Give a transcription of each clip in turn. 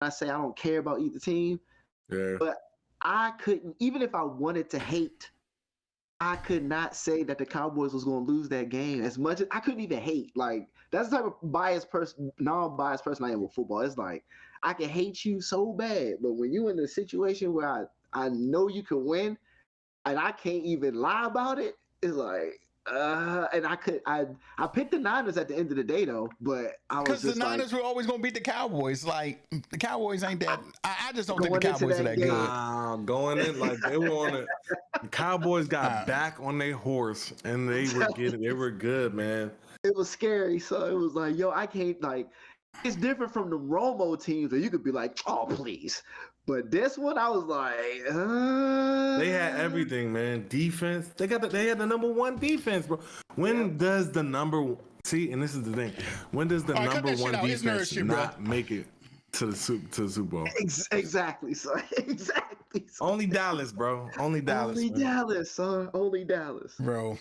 I say I don't care about either team. Yeah. But I couldn't, even if I wanted to hate, I could not say that the Cowboys was going to lose that game as much as I couldn't even hate. Like, that's the type of non-biased person I am with football. It's like, I can hate you so bad, but when you're in a situation where I know you can win and I can't even lie about it, it's like, and I picked the Niners at the end of the day though, but I was Because the just like, Niners were always going to beat the Cowboys. Like, the Cowboys ain't that. I just don't think the Going into Cowboys are that that game- good. Going in like they were on it. The Cowboys got back on their horse and they were good, man. it was scary. So it was like, yo, I can't like. It's different from the Romo teams where you could be like, oh please, but this one I was like, They had everything, man. Defense. They had the number one defense, bro. When does the number see? And this is the thing. When does the number one defense not make it to the Super Bowl? Exactly, son. Exactly. Son. Only Dallas, bro. Only Dallas. Only Dallas, son. Only Dallas, bro.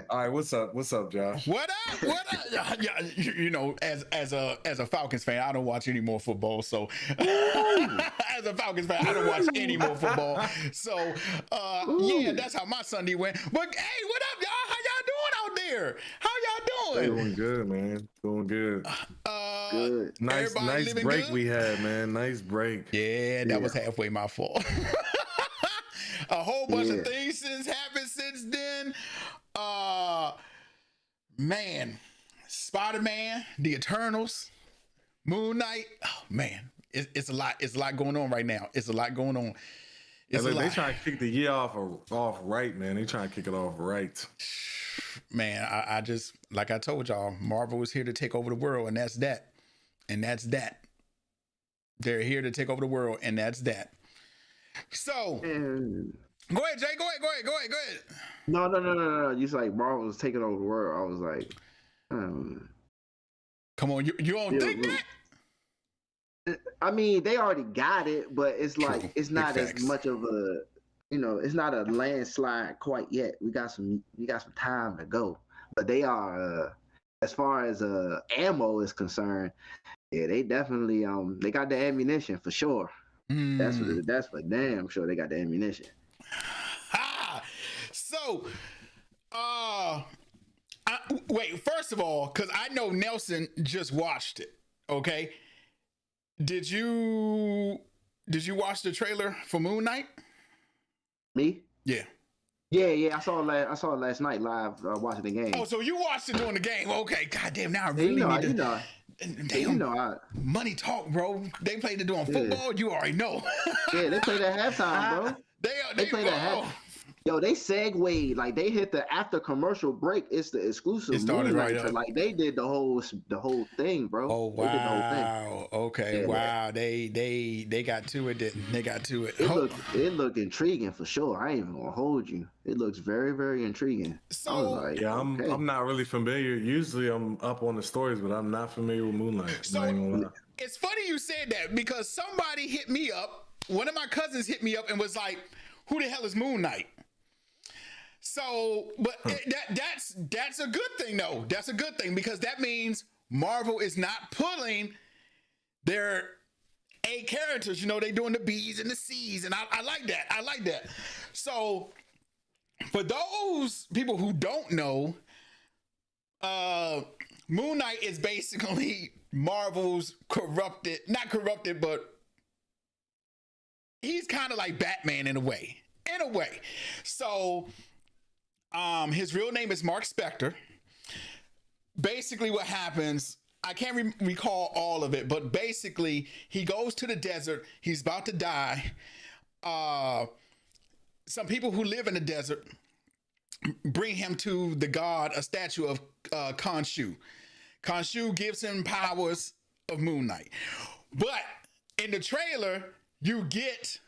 All right, what's up? What's up, Josh? What up? What up? Yeah, you know, as a Falcons fan, I don't watch any more football. So, as a Falcons fan, I don't watch any more football. So, yeah, that's how my Sunday went. But hey, what up, y'all? How y'all doing out there? How y'all doing? Doing good, man. Doing good. good. Nice break good? we had, man. Nice break. Yeah, that was halfway my fault. A whole bunch of things since happened since then. Man, Spider-Man, the Eternals, Moon Knight. Oh man, it's a lot. It's a lot going on right now. It's a lot going on. It's They trying to kick the year off right, man. They trying to kick it off right. Man, I just, like I told y'all, Marvel was here to take over the world, and that's that. And that's that. They're here to take over the world, and that's that. So, go ahead, Jay. Go ahead. No. You like Marvel was taking over the world. I was like, come on, you don't think that? I mean, they already got it, but it's like it's not as much of a, it's not a landslide quite yet. We got some time to go, but they are, as far as ammo is concerned, yeah, they definitely they got the ammunition for sure. That's for damn sure they got the ammunition. So, wait. First of all, because I know Nelson just watched it. Okay. Did you watch the trailer for Moon Knight? Me? Yeah. Yeah. I saw it last night live watching the game. Oh, so you watched it during the game? Okay. God damn. Now I really need to. Damn. Money talk, bro. They played it during football. You already know. Yeah, they played at halftime, bro. They played at halftime. Yo, they segued, like they hit the after commercial break. It's the exclusive. It started right up. Like they did the whole thing, bro. Oh wow! They did the whole thing. Okay, yeah, wow. They got to it. They got to it. It looked intriguing for sure. I ain't even gonna hold you. It looks very, very intriguing. So like, yeah, I'm not really familiar. Usually I'm up on the stories, but I'm not familiar with Moonlight. So it's funny you said that because somebody hit me up. One of my cousins hit me up and was like, "Who the hell is Moon Knight?" So, but that's a good thing though. That's a good thing because that means Marvel is not pulling their A characters. They doing the B's and the C's, and I like that. I like that. So, for those people who don't know, Moon Knight is basically Marvel's not corrupted, but he's kind of like Batman in a way. So, his real name is Mark Spector. Basically what happens, I can't recall all of it, but basically he goes to the desert. He's about to die. Some people who live in the desert bring him to the god, a statue of Khonshu. Khonshu gives him powers of Moon Knight. But in the trailer, you get...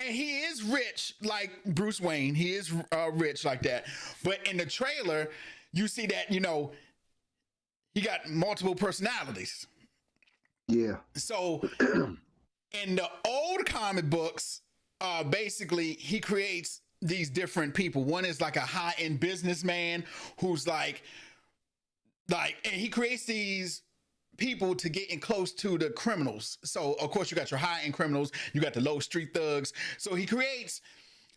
And he is rich like Bruce Wayne. He is rich like that. But in the trailer, you see that, he got multiple personalities. Yeah. So in the old comic books, basically he creates these different people. One is like a high-end businessman who's like, and he creates these people to getting close to the criminals. So of course you got your high end criminals, you got the low street thugs. So he creates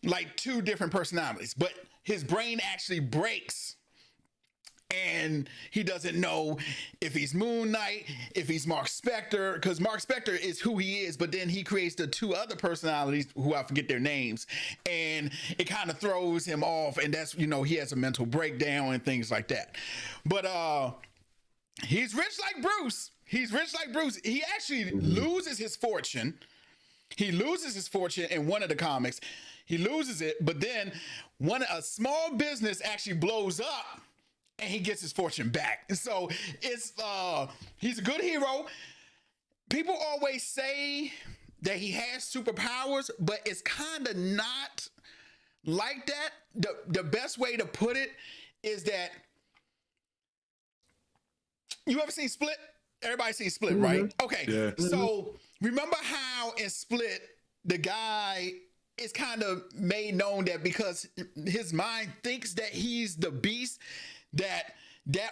like two different personalities, but his brain actually breaks and he doesn't know if he's Moon Knight, if he's Mark Spector, because Mark Spector is who he is, but then he creates the two other personalities who I forget their names, and it kind of throws him off, and that's, you know, he has a mental breakdown and things like that. But he's rich like Bruce. He's rich like Bruce. He actually loses his fortune. He loses his fortune in one of the comics. He loses it, but then a small business actually blows up and he gets his fortune back. And so it's he's a good hero. People always say that he has superpowers, but it's kind of not like that. The best way to put it is that, you ever seen Split? Everybody seen Split, right? Okay. Yeah. So remember how in Split, the guy is kind of made known that because his mind thinks that he's the beast, that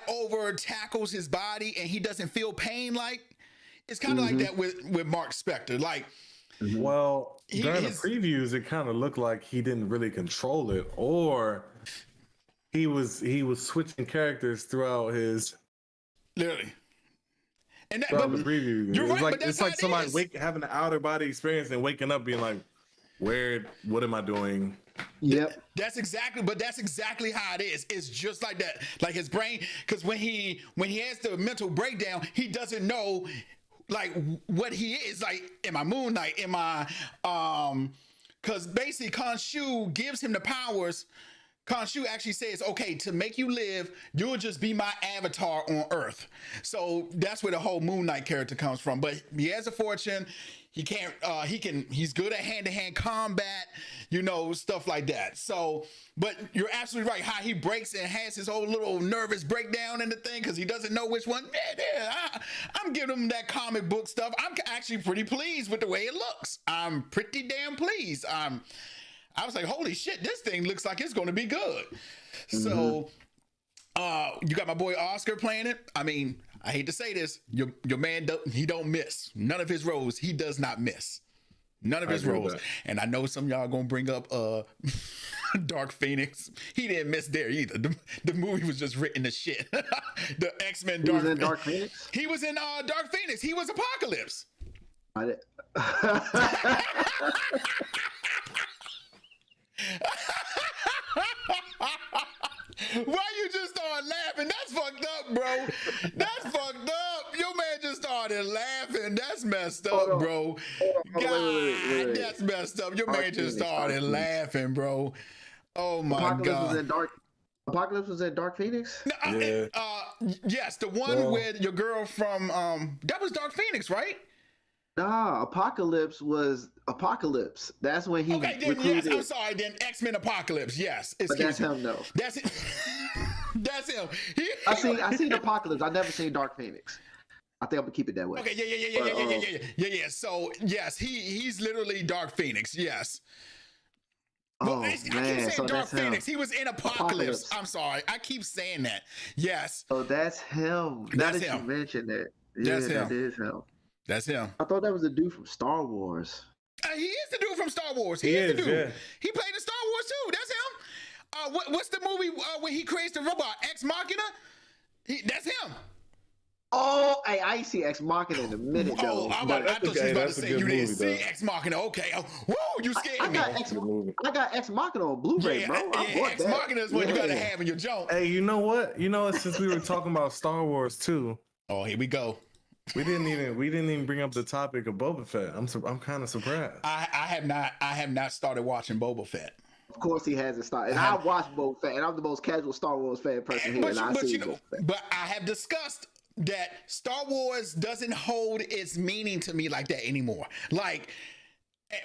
over tackles his body and he doesn't feel pain. Like it's kind of like that with Mark Spector. Like, well, during the previews, it kind of looked like he didn't really control it, or he was switching characters throughout his literally. And that, but the preview, you're right, like, it's like somebody having an outer body experience and waking up being like, what am I doing? Yep. That's exactly how it is. It's just like that. Like his brain, because when he has the mental breakdown, he doesn't know like what he is. Like, am I Moon Knight? Am I because basically Khonshu gives him the powers. Khonshu actually says, okay, to make you live, you'll just be my avatar on Earth. So that's where the whole Moon Knight character comes from. But he has a fortune. He's good at hand-to-hand combat, you know, stuff like that. So, but you're absolutely right. How he breaks and has his whole little nervous breakdown in the thing because he doesn't know which one. I'm giving him that comic book stuff. I'm actually pretty pleased with the way it looks. I'm pretty damn pleased. I was like, holy shit, this thing looks like it's going to be good. So, you got my boy Oscar playing it. I mean, I hate to say this, your man, he don't miss. None of his roles, he does not miss. None of his roles. And I know some of y'all going to bring up Dark Phoenix. He didn't miss there either. The movie was just written to shit. The X-Men Dark Phoenix? He was in Dark Phoenix. He was Apocalypse. Why you just started laughing? That's fucked up, bro. That's fucked up. Your man just started laughing. That's messed up, bro. God, that's messed up. Your man just started laughing, bro. Oh my God. Apocalypse was in Dark Phoenix? No, yes, the one with your girl from that was Dark Phoenix, right? Nah, Apocalypse was Apocalypse. That's when he recruited. Yes, I'm sorry. Then X-Men Apocalypse. Yes, but that's him, though. That's it. That's him. I seen Apocalypse. I never seen Dark Phoenix. I think I'm gonna keep it that way. Okay, yeah. So yes, he's literally Dark Phoenix. Yes. Oh, I keep saying Dark Phoenix. He was in Apocalypse. I'm sorry. I keep saying that. Yes. Oh, that's him. Now that you mentioned that. Yeah, that is him. That's him. I thought that was the dude from Star Wars. He is the dude from Star Wars. He is the dude. Yeah. He played in Star Wars too. That's him. What's the movie when he creates the robot? Ex Machina? That's him. Oh, hey, I see Ex Machina in a minute, though. I thought you was about to say you didn't see Ex Machina. Okay. Whoa, you scared me. I got Ex Machina on Blu-ray, bro. Ex Machina is what you gotta have in your junk. Hey, you know what? Since we were talking about Star Wars too. Oh, here we go. We didn't even bring up the topic of Boba Fett. I'm kind of surprised. I have not started watching Boba Fett. Of course he hasn't started. And I watched Boba Fett, and I'm the most casual Star Wars fan person here. But I have discussed that Star Wars doesn't hold its meaning to me like that anymore. Like,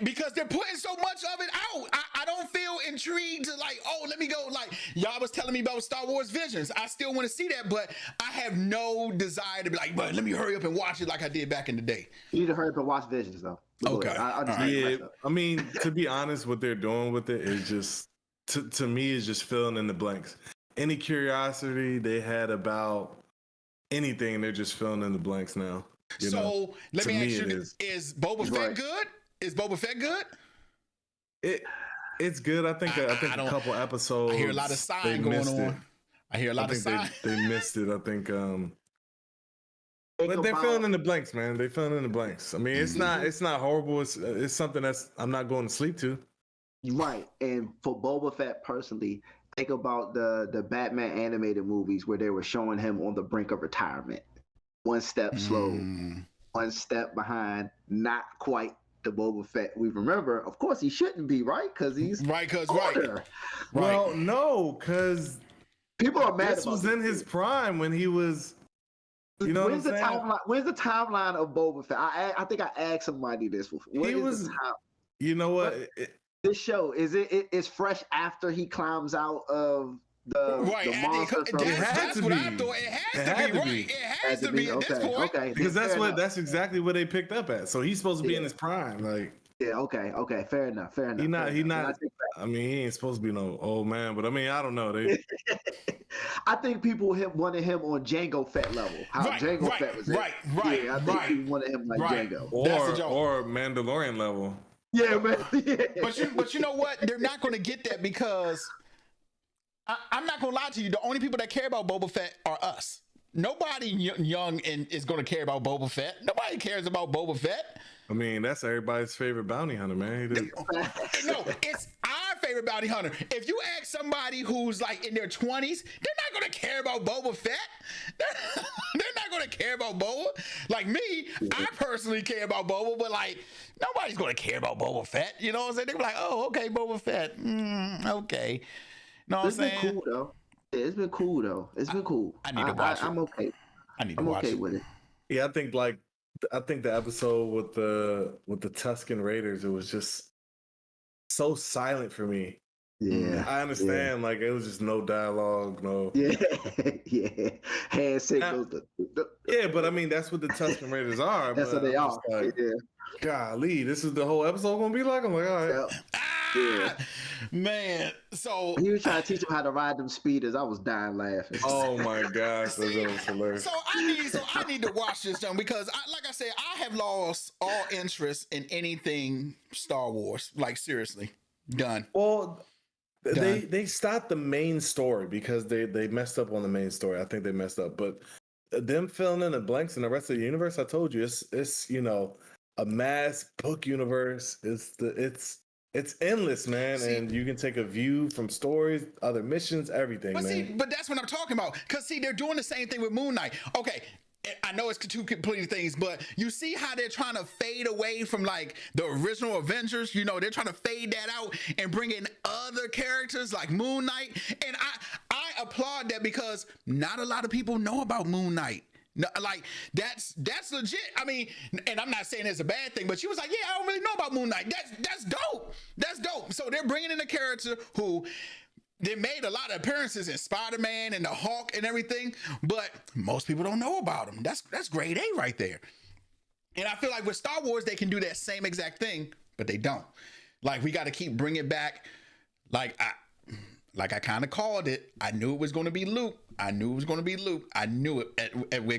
because they're putting so much of it out. I don't feel intrigued to like, oh, let me go. Like, y'all was telling me about Star Wars Visions. I still want to see that, but I have no desire to be like, but let me hurry up and watch it like I did back in the day. You need to hurry up and watch Visions, though. Okay. I mean, to be honest, what they're doing with it is just, to me, is just filling in the blanks. Any curiosity they had about anything, they're just filling in the blanks now. So let me ask you: is Boba Fett good? Is Boba Fett good? It's good. I think a couple episodes. I hear a lot of sign going on. I hear a lot of sign. They missed it. I think. But they're filling in the blanks, man. They're filling in the blanks. I mean, it's not horrible. It's something that's I'm not going to sleep to. Right. And for Boba Fett personally, think about the Batman animated movies where they were showing him on the brink of retirement. One step slow, one step behind, not quite the Boba Fett we remember. Of course, he shouldn't be, right? Because he's older. Well, no, because people are mad. This was in his prime when he was. You know when's the timeline? When's the timeline of Boba Fett? I think I asked somebody this before. He was. You know what? This show is fresh after he climbs out of the monster. That's what I thought. It has to be right. It has to be at this point. Okay, because that's exactly what they picked up at. So he's supposed to be in his prime, like. Yeah. Okay. Fair enough. He not. I mean, he ain't supposed to be no old man, but I mean, I don't know. I think people wanted him on Jango Fett level. Jango Fett was right. Yeah, I think people wanted him like Jango or Mandalorian level. Yeah, man. Yeah. But you know what? They're not going to get that because I'm not going to lie to you. The only people that care about Boba Fett are us. Nobody young is going to care about Boba Fett. Nobody cares about Boba Fett. I mean, that's everybody's favorite bounty hunter, man. No, it's our favorite bounty hunter. If you ask somebody who's like in their 20s, they're not going to care about Boba Fett. They're not going to care about Boba. Like me, I personally care about Boba, but like nobody's going to care about Boba Fett. You know what I'm saying? They're like, oh, okay, Boba Fett. Okay. You know what I'm saying? It's been cool, though. Yeah, it's been cool, though. It's been cool. I need to watch it. I'm okay. I'm okay with it. Yeah, I think the episode with the Tusken Raiders, it was just so silent for me. Yeah, I understand. Yeah. Like it was just no dialogue, no. Yeah, yeah. Hand signals. Yeah, but I mean that's what the Tusken Raiders are. That's what they are. Like, yeah. Golly, this is the whole episode gonna be like. I'm like, all right. Yeah. Man, so he was trying to teach him how to ride them speeders. I was dying laughing. Oh my gosh, that was hilarious. So I need to watch this, John, because like I said, I have lost all interest in anything Star Wars. Like seriously, done. Well, they stopped the main story because they messed up on the main story. I think they messed up, but them filling in the blanks in the rest of the universe. I told you, it's a mass book universe. It's endless, man, and you can take a view from stories, other missions, everything, man. But that's what I'm talking about. Because, they're doing the same thing with Moon Knight. Okay, I know it's two completely things, but you see how they're trying to fade away from, like, the original Avengers? They're trying to fade that out and bring in other characters like Moon Knight. And I applaud that because not a lot of people know about Moon Knight. No, like that's legit. I mean, and I'm not saying it's a bad thing, but she was like, "Yeah, I don't really know about Moon Knight." That's dope. That's dope. So they're bringing in a character who they made a lot of appearances in Spider-Man and the Hulk and everything, but most people don't know about him. That's grade A right there. And I feel like with Star Wars, they can do that same exact thing, but they don't. Like we got to keep bringing back. Like I kind of called it. I knew it was going to be Luke. I knew it with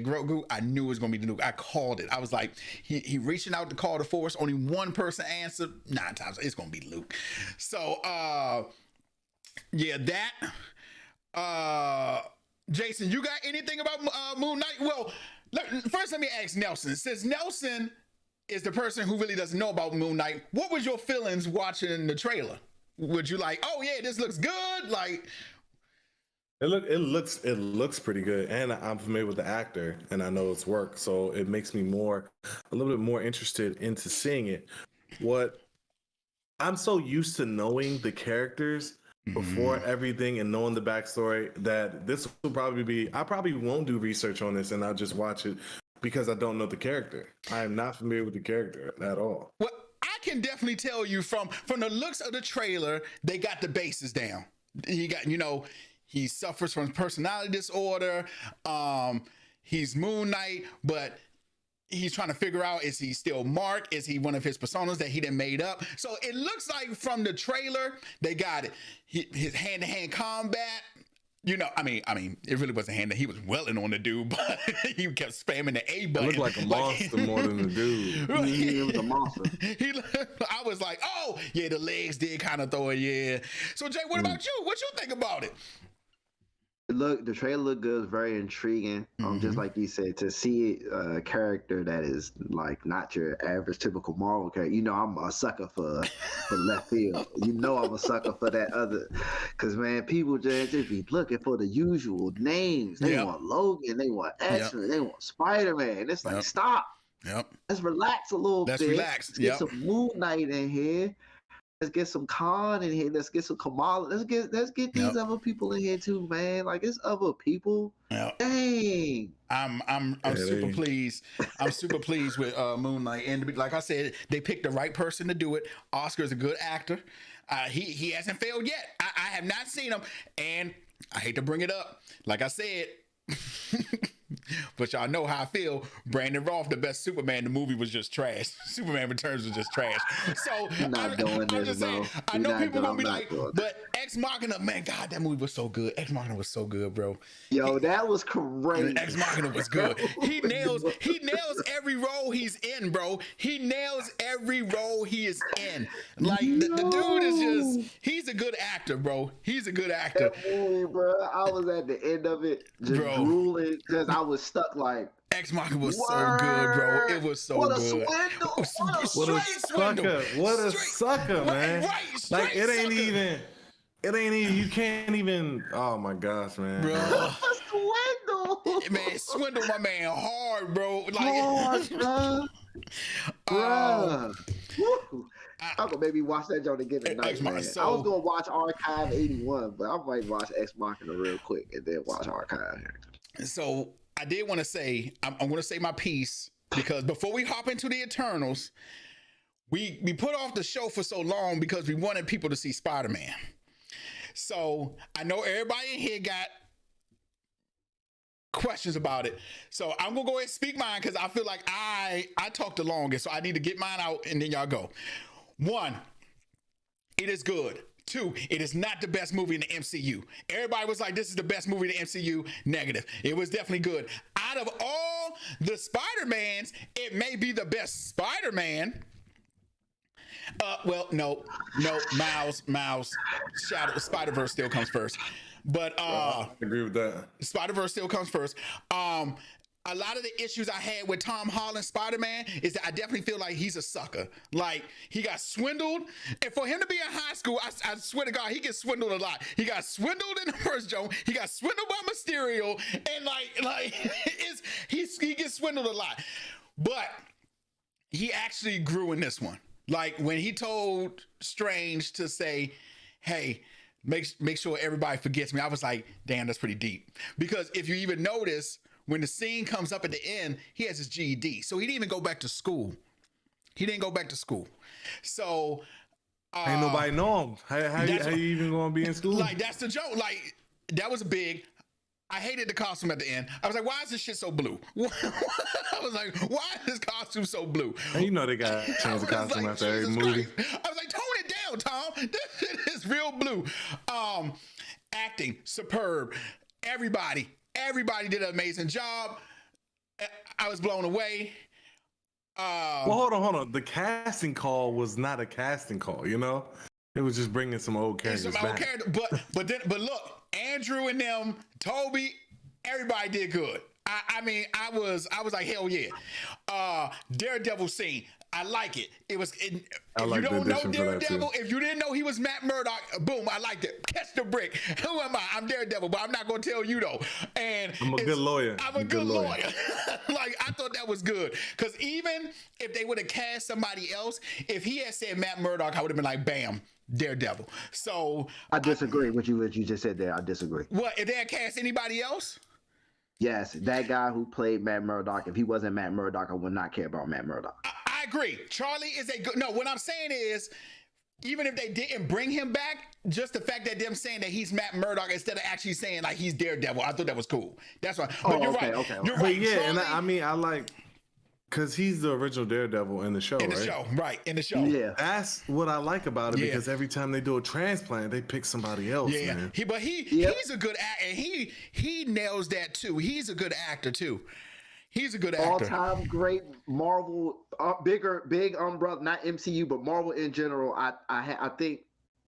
Grogu. I knew it was going to be Luke. I called it. I was like, he reaching out to call the Force. Only one person answered. 9 times it's going to be Luke. So, yeah, that. Jason, you got anything about Moon Knight? Well, first let me ask Nelson. Since Nelson is the person who really doesn't know about Moon Knight, what was your feelings watching the trailer? Would you like, oh yeah, this looks good? Like it looks pretty good, and I'm familiar with the actor, and I know it's work, so it makes me a little bit more interested into seeing it. What I'm so used to knowing the characters before everything and knowing the backstory that this will probably be. I probably won't do research on this, and I'll just watch it because I don't know the character. I am not familiar with the character at all. Well, I can definitely tell you from the looks of the trailer, they got the bases down. You got, he suffers from personality disorder. He's Moon Knight, but he's trying to figure out, is he still Mark? Is he one of his personas that he done made up? So it looks like from the trailer, they got it. His hand-to-hand combat You know, I mean, it really wasn't hand that he was welling on the dude, but he kept spamming the A button. It looked like a monster more than a dude. He was a monster. I was like, oh yeah, the legs did kind of throw it, yeah. So Jay, what about you? What you think about it? The trailer looked good. It was very intriguing. Just like you said, to see a character that is like not your average typical Marvel character. You know, I'm a sucker for left field. You know, I'm a sucker for that other. Because man, people just be looking for the usual names. They want Logan. They want X-Men. They want Spider-Man. It's like stop. Yep. Let's relax a little bit. Relax. Let's get some Moon Knight in here. Let's get some Khan in here. Let's get some Kamala. Let's get these other people in here too, man. Like it's other people. Yep. Dang. I'm super pleased. I'm super pleased with Moon Knight. And like I said, they picked the right person to do it. Oscar's a good actor. He hasn't failed yet. I have not seen him. And I hate to bring it up. Like I said, but y'all know how I feel. Brandon Routh, the best Superman, the movie was just trash. Superman Returns was just trash. So I'm just saying, I know people gonna be like, but Ex Machina, man, God, that movie was so good. Ex Machina was so good, bro. Yo, that was crazy. Ex Machina was good. He nails every role he's in, bro. He nails every role he is in. Like the dude is just, he's a good actor, bro. He's a good actor. That movie, bro, I was at the end of it, just drooling, because I was stuck like. Ex Machina was so good, bro. It was so good. Swindle. What a sucker. What a sucker, man. Like it ain't even, you can't even, oh my gosh, man. Bro. Swindle. Man, swindle my man hard, bro. Like, hard, bro. Bruh. I'm gonna maybe watch that joint again tonight, man. I was gonna watch Archive 81, but I might watch Ex Machina real quick and then watch Archive. So I did want to say, I'm going to say my piece, because before we hop into the Eternals, we put off the show for so long because we wanted people to see Spider-Man. So I know everybody in here got questions about it. So I'm going to go ahead and speak mine, because I feel like I talked the longest, so I need to get mine out and then y'all go. 1, it is good. 2, it is not the best movie in the MCU. Everybody was like, this is the best movie in the MCU. Negative. It was definitely good. Out of all the Spider-Mans, it may be the best Spider-Man. Well, no, Miles, Spider-Verse still comes first. But I agree with that. Spider-Verse still comes first. A lot of the issues I had with Tom Holland Spider-Man is that I definitely feel like he's a sucker. Like, he got swindled. And for him to be in high school, I swear to God, he gets swindled a lot. He got swindled in the first joke. He got swindled by Mysterio. And he gets swindled a lot. But he actually grew in this one. Like, when he told Strange to say, hey, make sure everybody forgets me, I was like, damn, that's pretty deep. Because if you even notice, when the scene comes up at the end, he has his GED. So he didn't even go back to school. So ain't nobody know him. How you even gonna be in school? Like, that's the joke. Like, that was big. I hated the costume at the end. I was like, why is this shit so blue? I was like, why is this costume so blue? And you know they got to change the costume after every movie. I was like, tone it down, Tom. This shit is real blue. Acting, superb. Everybody did an amazing job. I was blown away. Well, hold on. The casting call was not a casting call, you know? It was just bringing some old characters back. But look, Andrew and them, Toby, everybody did good. I mean, I was like, hell yeah. Daredevil scene, I like it. If you don't know Daredevil, if you didn't know he was Matt Murdock, boom, I liked it. Catch the brick. Who am I? I'm Daredevil, but I'm not going to tell you though. And I'm a good lawyer. I'm a good lawyer. Like, I thought that was good. Because even if they would have cast somebody else, if he had said Matt Murdock, I would have been like, bam, Daredevil. So I disagree with you. What you just said there, I disagree. What, if they had cast anybody else? Yes, that guy who played Matt Murdock, if he wasn't Matt Murdock, I would not care about Matt Murdock. I agree. Charlie is a good... No, what I'm saying is, even if they didn't bring him back, just the fact that them saying that he's Matt Murdock instead of actually saying like he's Daredevil, I thought that was cool. That's why. But you're right. Okay. You're right. But yeah, Charlie, and I mean, I like... Because he's the original Daredevil in the show, in the right? show, right? In the show, Yeah. That's what I like about it, Yeah. because every time they do a transplant, they pick somebody else, yeah. man. He's a good actor, and he nails that too. He's a good actor too. He's a good actor. All-time great Marvel, big umbrella, not MCU, but Marvel in general. I think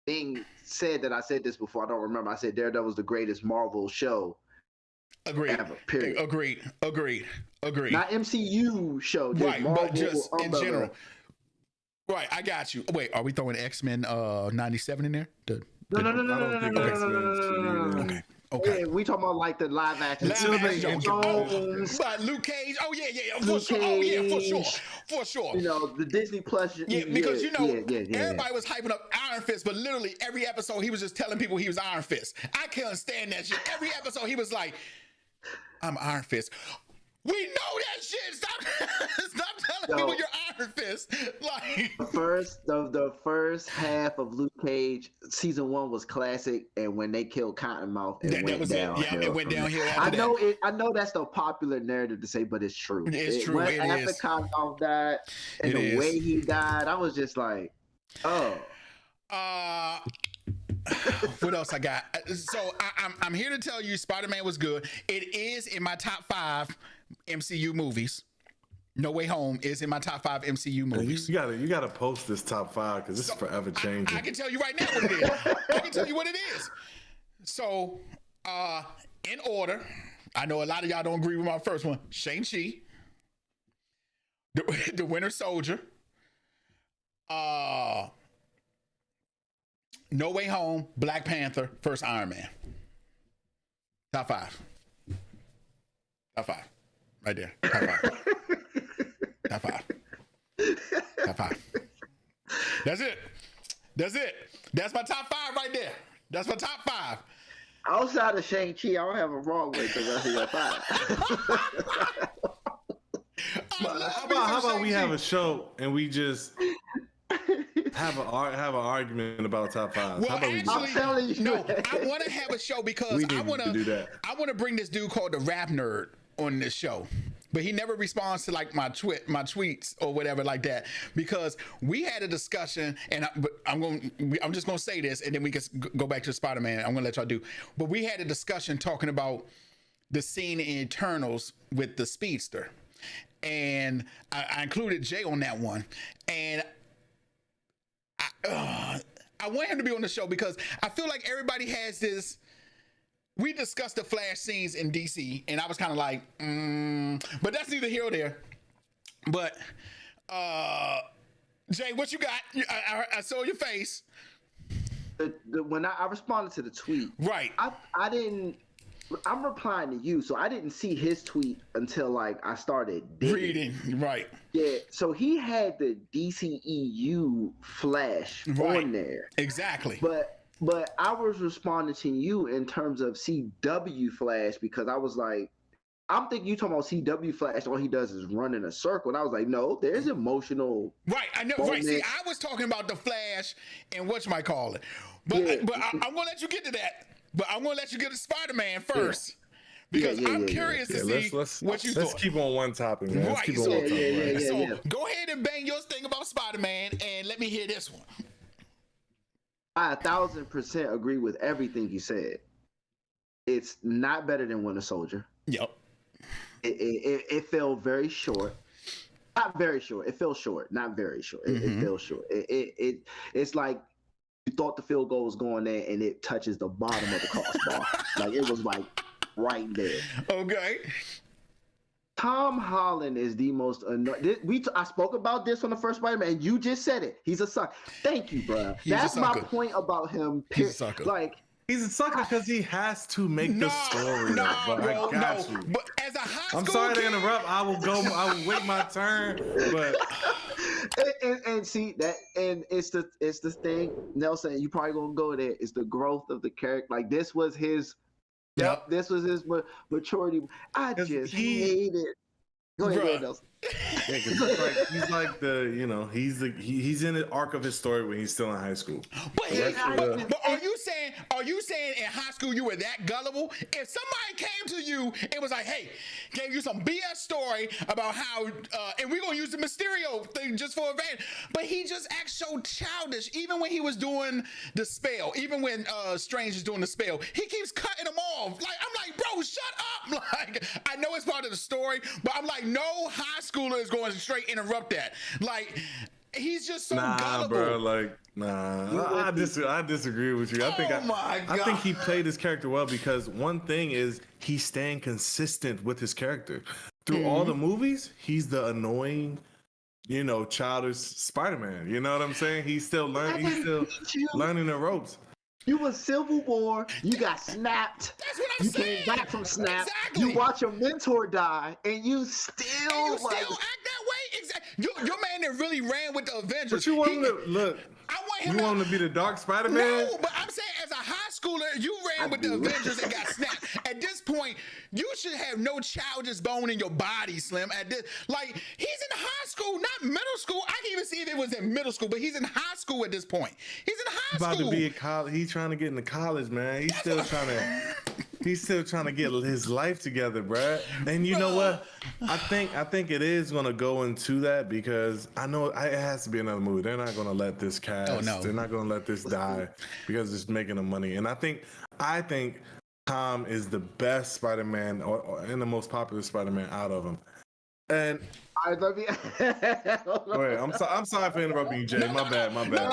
being said that I said this before. I don't remember. I said Daredevil was the greatest Marvel show Agreed. ever. Period. Agreed. Not MCU show, just Right, Marvel but just in umbrella. general. Right, I got you. Wait, are we throwing X-Men 97 in there? No. Okay. Yeah, we talking about like the live action. But Luke Cage. Oh yeah, for sure. Oh yeah, for sure. You know, the Disney Plus. Yeah, because everybody was hyping up Iron Fist, but literally every episode he was just telling people he was Iron Fist. I can't stand that shit. Every episode he was like, "I'm Iron Fist." We know that shit. Stop telling people you're Iron Fist. Like the first half of Luke Cage season 1 was classic, and when they killed Cottonmouth, it went downhill. Yeah, it went downhill. I know that's the popular narrative to say, but it's true. It's true. After Cottonmouth died, and the way he died, I was just like, oh. What else I got? So I'm here to tell you, Spider-Man was good. It is in my top 5 MCU movies. No Way Home is in my top 5 MCU movies. You gotta post this top 5 because this is forever changing. I can tell you right now what it is. I can tell you what it is. So, in order, I know a lot of y'all don't agree with my first one. Shang-Chi, the Winter Soldier, No Way Home, Black Panther, first Iron Man. Top 5. Top 5. Right there. Top 5. Top 5. Top 5. That's it. That's my top 5 right there. That's my top 5. Outside of Shang-Chi, I don't have a wrong with the rest of your 5. How about we have a show and we just have an argument about top 5? Well, how about I'm telling you. No, I want to have a show because I want to do that. I want to bring this dude called the Rap Nerd on this show, but he never responds to like my tweets or whatever like that, because we had a discussion, and I'm just gonna say this, and then we can go back to Spider-Man. I'm gonna let y'all do, but we had a discussion talking about the scene in Eternals with the speedster, and I included Jay on that one, and I want him to be on the show because I feel like everybody has this. We discussed the Flash scenes in DC, and I was kind of like, but that's neither here or there. But Jay, what you got? I saw your face. When I responded to the tweet, right? I didn't. I'm replying to you, so I didn't see his tweet until like I started reading. Right. Yeah. So he had the DCEU Flash on there. Exactly. But I was responding to you in terms of CW Flash because I was like, I'm thinking you talking about CW Flash. All he does is run in a circle, and I was like, no, there's emotional. Right, I know. Right, see, I was talking about the Flash and whatchamacallit. But I'm gonna let you get to that. But I'm gonna let you get to Spider-Man first. Because I'm curious to see what you thought. Let's keep on one topic, man. Right, so go ahead and bang your thing about Spider-Man, and let me hear this one. I 1,000% agree with everything you said. It's not better than Winter Soldier. Yep. It fell very short. Not very short. It fell short. Not very short. It fell short. It's like you thought the field goal was going there, and it touches the bottom of the crossbar. Like it was like right there. Okay. Tom Holland is the most annoying. I spoke about this on the first Spider-Man, and you just said it. He's a sucker. Thank you, bro. That's my point about him. He's a sucker. Like he's a sucker because he has to make the story. But I got you. But as a high school I'm sorry kid, to interrupt. I will wait my turn. But and see that, and it's the thing, Nelson. You probably gonna go there. It's the growth of the character. Like this was his. Yep, this was his maturity. I just hate it. Go ahead, Bruh. Nelson. Yeah, 'cause he's like he's in the arc of his story when he's still in high school. But, but are you saying in high school you were that gullible? If somebody came to you and was like, hey, gave you some BS story about how, and we're gonna use the Mysterio thing just for advantage, but he just acts so childish. Even when he was doing the spell, even when Strange is doing the spell, he keeps cutting him off. Like, I'm like, bro, shut up. Like, I know it's part of the story, but I'm like, no high schooler is going to straight interrupt that. Like, he's just so gullible. Bro, like, I disagree with you. I think he played his character well because one thing is he's staying consistent with his character. Through all the movies, he's the annoying, childish Spider-Man. You know what I'm saying? He's still learning the ropes. You was Civil War. You got snapped. That's what I'm saying. You came back from snap. Exactly. You watch your mentor die, and you still act that way. Exactly. Your man that really ran with the Avengers. But you want him to look. You want him to be the Dark Spider-Man? No, but I'm saying as a high schooler, you ran with the Avengers and got snapped. At this point, you should have no childish bone in your body, Slim. He's in high school, not middle school. I can't even see if it was in middle school, but he's in high school at this point. He's in high school. About to be at college. He's trying to get into college, man. He's still trying to get his life together, bruh. And you know what? I think it is gonna go into that because I know it has to be another movie. They're not gonna let this cast. Oh, no. They're not gonna let this die because it's making them money. And I think Tom is the best Spider-Man and the most popular Spider-Man out of them. And I love you. Wait, I'm sorry for interrupting you, Jay. My bad. My bad.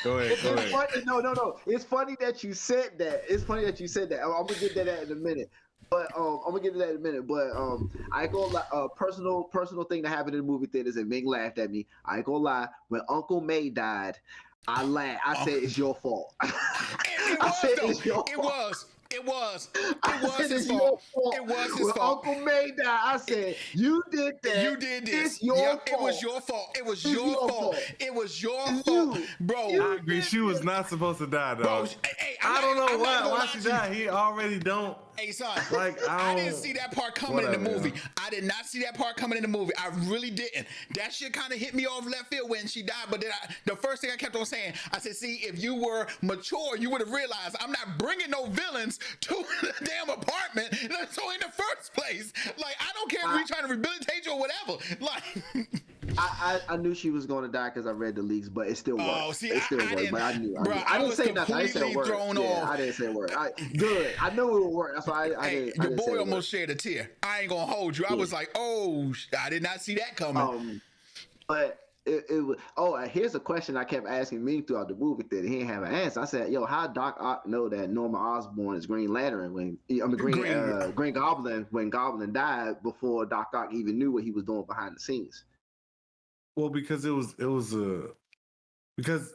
Go ahead. Funny, no. It's funny that you said that. I'm gonna get to that in a minute. But I ain't gonna lie, personal thing that happened in the movie theaters and Ming laughed at me. I ain't gonna lie. When Uncle May died, I laughed. I said it's your fault. It was his fault. It was his fault. Uncle May died, I said, you did that. You did this. It's your fault. It was your fault. It was your fault. It was your fault, bro. I agree. She was not supposed to die, though. I don't know why she died. He already don't. Hey, son, like, I didn't see that part coming in the movie. I did not see that part coming in the movie. I really didn't. That shit kind of hit me off left field when she died. But then the first thing I kept on saying, I said, see, if you were mature, you would have realized I'm not bringing no villains to the damn apartment. So in the first place, like, I don't care if we trying to rehabilitate you or whatever. Like, I knew she was going to die because I read the leaks, but it still worked. Oh, see, it still worked, but I knew. I didn't say nothing. I didn't say a word. Thrown off. I didn't say a word. Good. I knew it would work. That's why I didn't. Your boy almost shed a tear. I ain't gonna hold you. I was like, oh, I did not see that coming. But it was. Oh, here's a question I kept asking me throughout the movie that he didn't have an answer. I said, "Yo, how Doc Ock know that Norman Osborn is Green Lantern when Green Goblin when Goblin died before Doc Ock even knew what he was doing behind the scenes?" Well, because because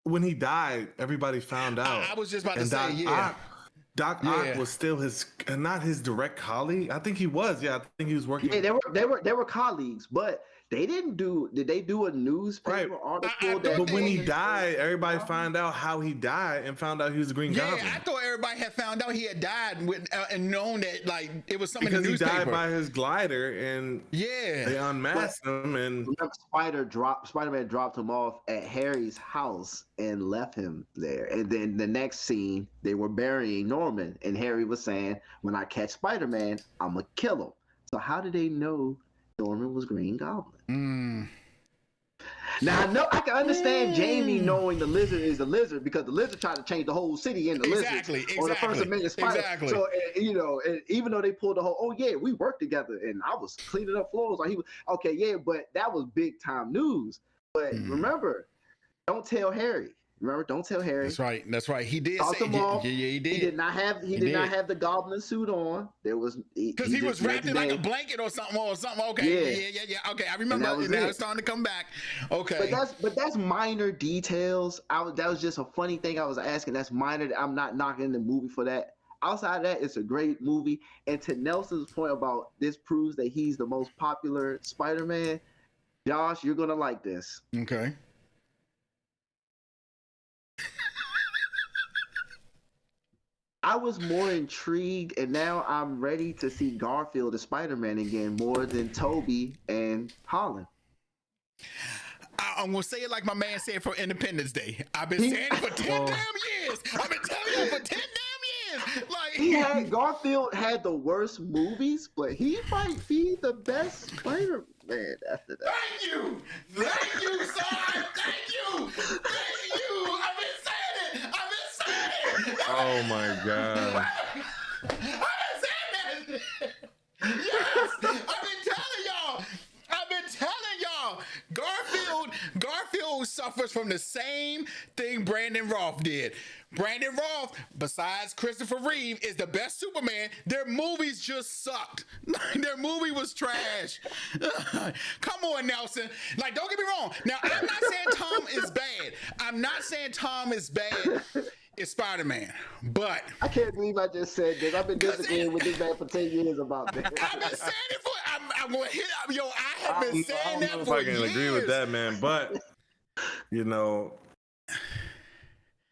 when he died, everybody found out. I was just about to say, Doc Ock was still not his direct colleague. I think he was. Yeah, I think he was working. Yeah, they were colleagues, but they didn't do. Did they do a newspaper article? But when he died, everybody found out how he died and found out he was a Green Goblin. Yeah, I thought everybody had found out he had died and known that like it was something in the newspaper. Because he died by his glider, and they unmasked him. And Spider-Man dropped him off at Harry's house and left him there. And then the next scene, they were burying Norman, and Harry was saying, "When I catch Spider-Man, I'm gonna kill him." So how did they know Norman was Green Goblin? Now I can understand Jamie knowing the Lizard is the Lizard because the Lizard tried to change the whole city into Lizards on the first Amazing Spider. Exactly. So and even though they pulled the whole, we worked together and I was cleaning up floors like he was but that was big time news. But remember, don't tell Harry. Remember, don't tell Harry. That's right. He did say he did. He did not have the Goblin suit on. There was because he was wrapped in like a blanket or something. Okay. Yeah. Okay, I remember. Now it's starting to come back. Okay. But that's minor details. That was just a funny thing I was asking. That's minor. I'm not knocking the movie for that. Outside of that, it's a great movie. And to Nelson's point about this proves that he's the most popular Spider-Man. Josh, you're gonna like this. Okay. I was more intrigued, and now I'm ready to see Garfield as Spider-Man again more than Toby and Holland. I'm gonna say it like my man said for Independence Day. I've been saying it for 10 damn years. I've been telling you for 10 damn years. Like Garfield had the worst movies, but he might be the best Spider-Man after that. Thank you, son. Thank you. I've been saying it. Oh my God. I've been saying that. Yes, I've been telling y'all. Garfield suffers from the same thing Brandon Routh did. Brandon Routh, besides Christopher Reeve, is the best Superman. Their movies just sucked. Their movie was trash. Come on, Nelson. Like, don't get me wrong. Now, I'm not saying Tom is bad. I'm not saying Tom is bad. It's Spider-Man, but I can't believe I just said this. I've been disagreeing with this man for 10 years about this. I've been saying it for. I'm gonna hit up. Yo, I have been saying that for years. I don't know if I can agree with that, man. But you know,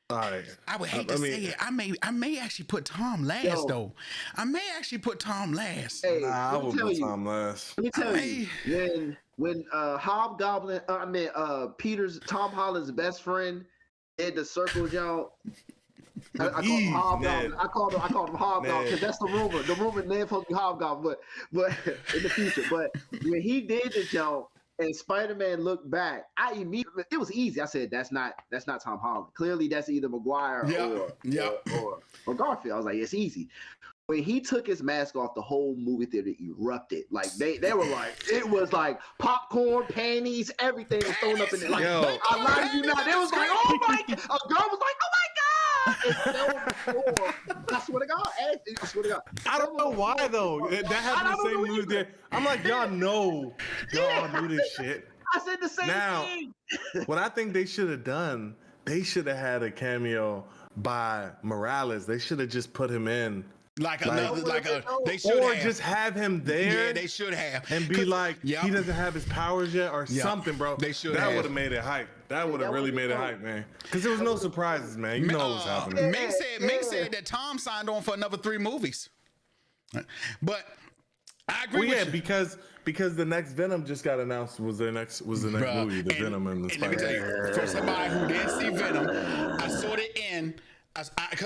all right. I would hate to say it. I may actually put Tom last though. I may actually put Tom last. Hey, I would put Tom last. Let me tell you, when Hobgoblin, Tom Holland's best friend did the circle jump. I called him Hobgoblin. I called him Hobgoblin because that's the rumor. The rumor Ned supposed to be Hobgoblin, but in the future. But when he did the jump and Spider-Man looked back, it was easy. I said that's not Tom Holland. Clearly that's either Maguire or Garfield. I was like, it's easy. When he took his mask off, the whole movie theater erupted. Like they were like, it was like popcorn, panties, everything was thrown up in it. Like, I lied to you not. It was like, oh my! A girl was like, oh my God! I swear to God. I swear to God. I don't know why though. That happened the same movie there. I'm like, y'all know, y'all do this shit. I said the same thing. What I think they should have done, they should have had a cameo by Morales. They should have just put him in. They should or just have him there. Yeah, they should have. And be like, he doesn't have his powers yet or something, bro. They should That would have made it hype. That would have really made it hype, man. Because there was no surprises, man. You know what was happening. Mink said that Tom signed on for another 3 movies. But I agree with you. Because the next Venom just got announced was the next movie, the Venom and the Spider-Man. Let me tell you, for somebody who didn't see Venom, I saw the end.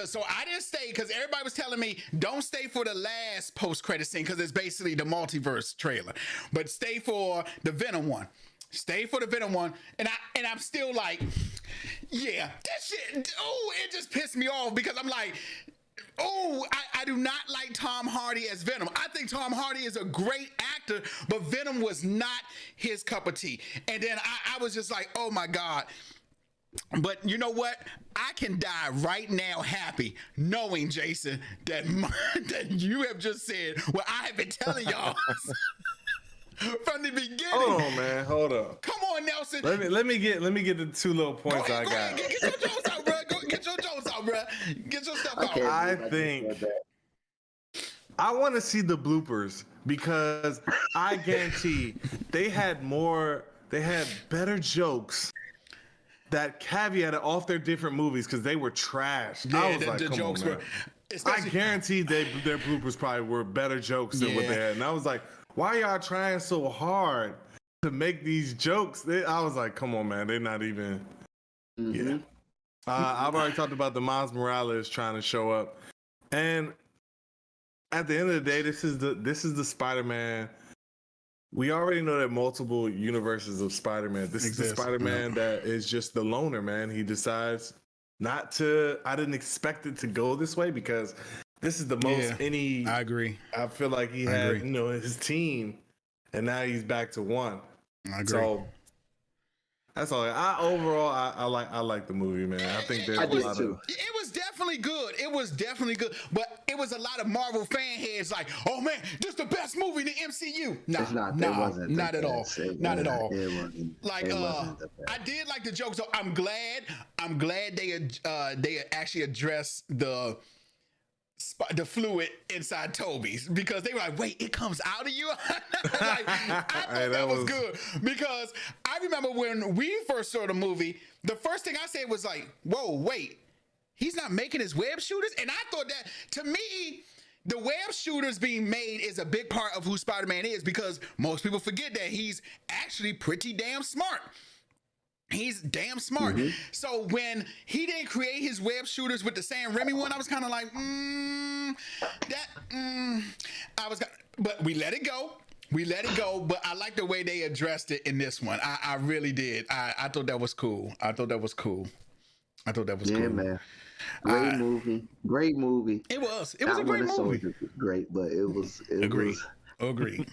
So I didn't stay because everybody was telling me don't stay for the last post-credit scene because it's basically the multiverse trailer, but stay for the Venom one. Stay for the Venom one, and I'm still like, yeah, that shit. Oh, it just pissed me off because I'm like, oh, I do not like Tom Hardy as Venom. I think Tom Hardy is a great actor, but Venom was not his cup of tea. And then I was just like, oh my God. But you know what? I can die right now happy knowing, Jason, that you have just said what I have been telling y'all from the beginning. Hold on, man. Hold up. Come on, Nelson. Let me get the 2 little points I got. Get your jokes out, bro. Get your jokes out, bro. Get your stuff out. I think I want to see the bloopers because I guarantee they had better jokes that caveated off their different movies because they were trash. Yeah, I was like, come jokes on, man. I guarantee their bloopers probably were better jokes than what they had. And I was like, why y'all trying so hard to make these jokes? I was like, come on, man. They're not even. Mm-hmm. Yeah. I've already talked about the Miles Morales trying to show up. And at the end of the day, this is the Spider-Man. We already know that multiple universes of Spider-Man. This is the Spider-Man that is just the loner, man. He decides not to. I didn't expect it to go this way because this is the most I agree. I feel like he had, his team, and now he's back to one. I agree. So that's all. I like the movie, man. I think there's a lot of. It was definitely good. It was definitely good, but it was a lot of Marvel fan heads like, "Oh man, this is the best movie in the MCU." Not at all. Not at all. Like, I did like the jokes. So I'm glad they actually addressed the fluid inside Toby's because they were like, wait, it comes out of you? Like, I thought that was good because I remember when we first saw the movie, the first thing I said was like, whoa, wait, He's not making his web shooters. And I thought that, to me, the web shooters being made is a big part of who Spider-Man is, because most people forget that he's actually pretty damn smart. He's damn smart. So when he didn't create his web shooters with the Sam Raimi one, I was kind of like, but we let it go. We let it go, but I like the way they addressed it in this one. I really did. I thought that was cool. I thought that was cool. Yeah, man. Great movie. Great movie. It was a great movie. Great, but it was. Agree.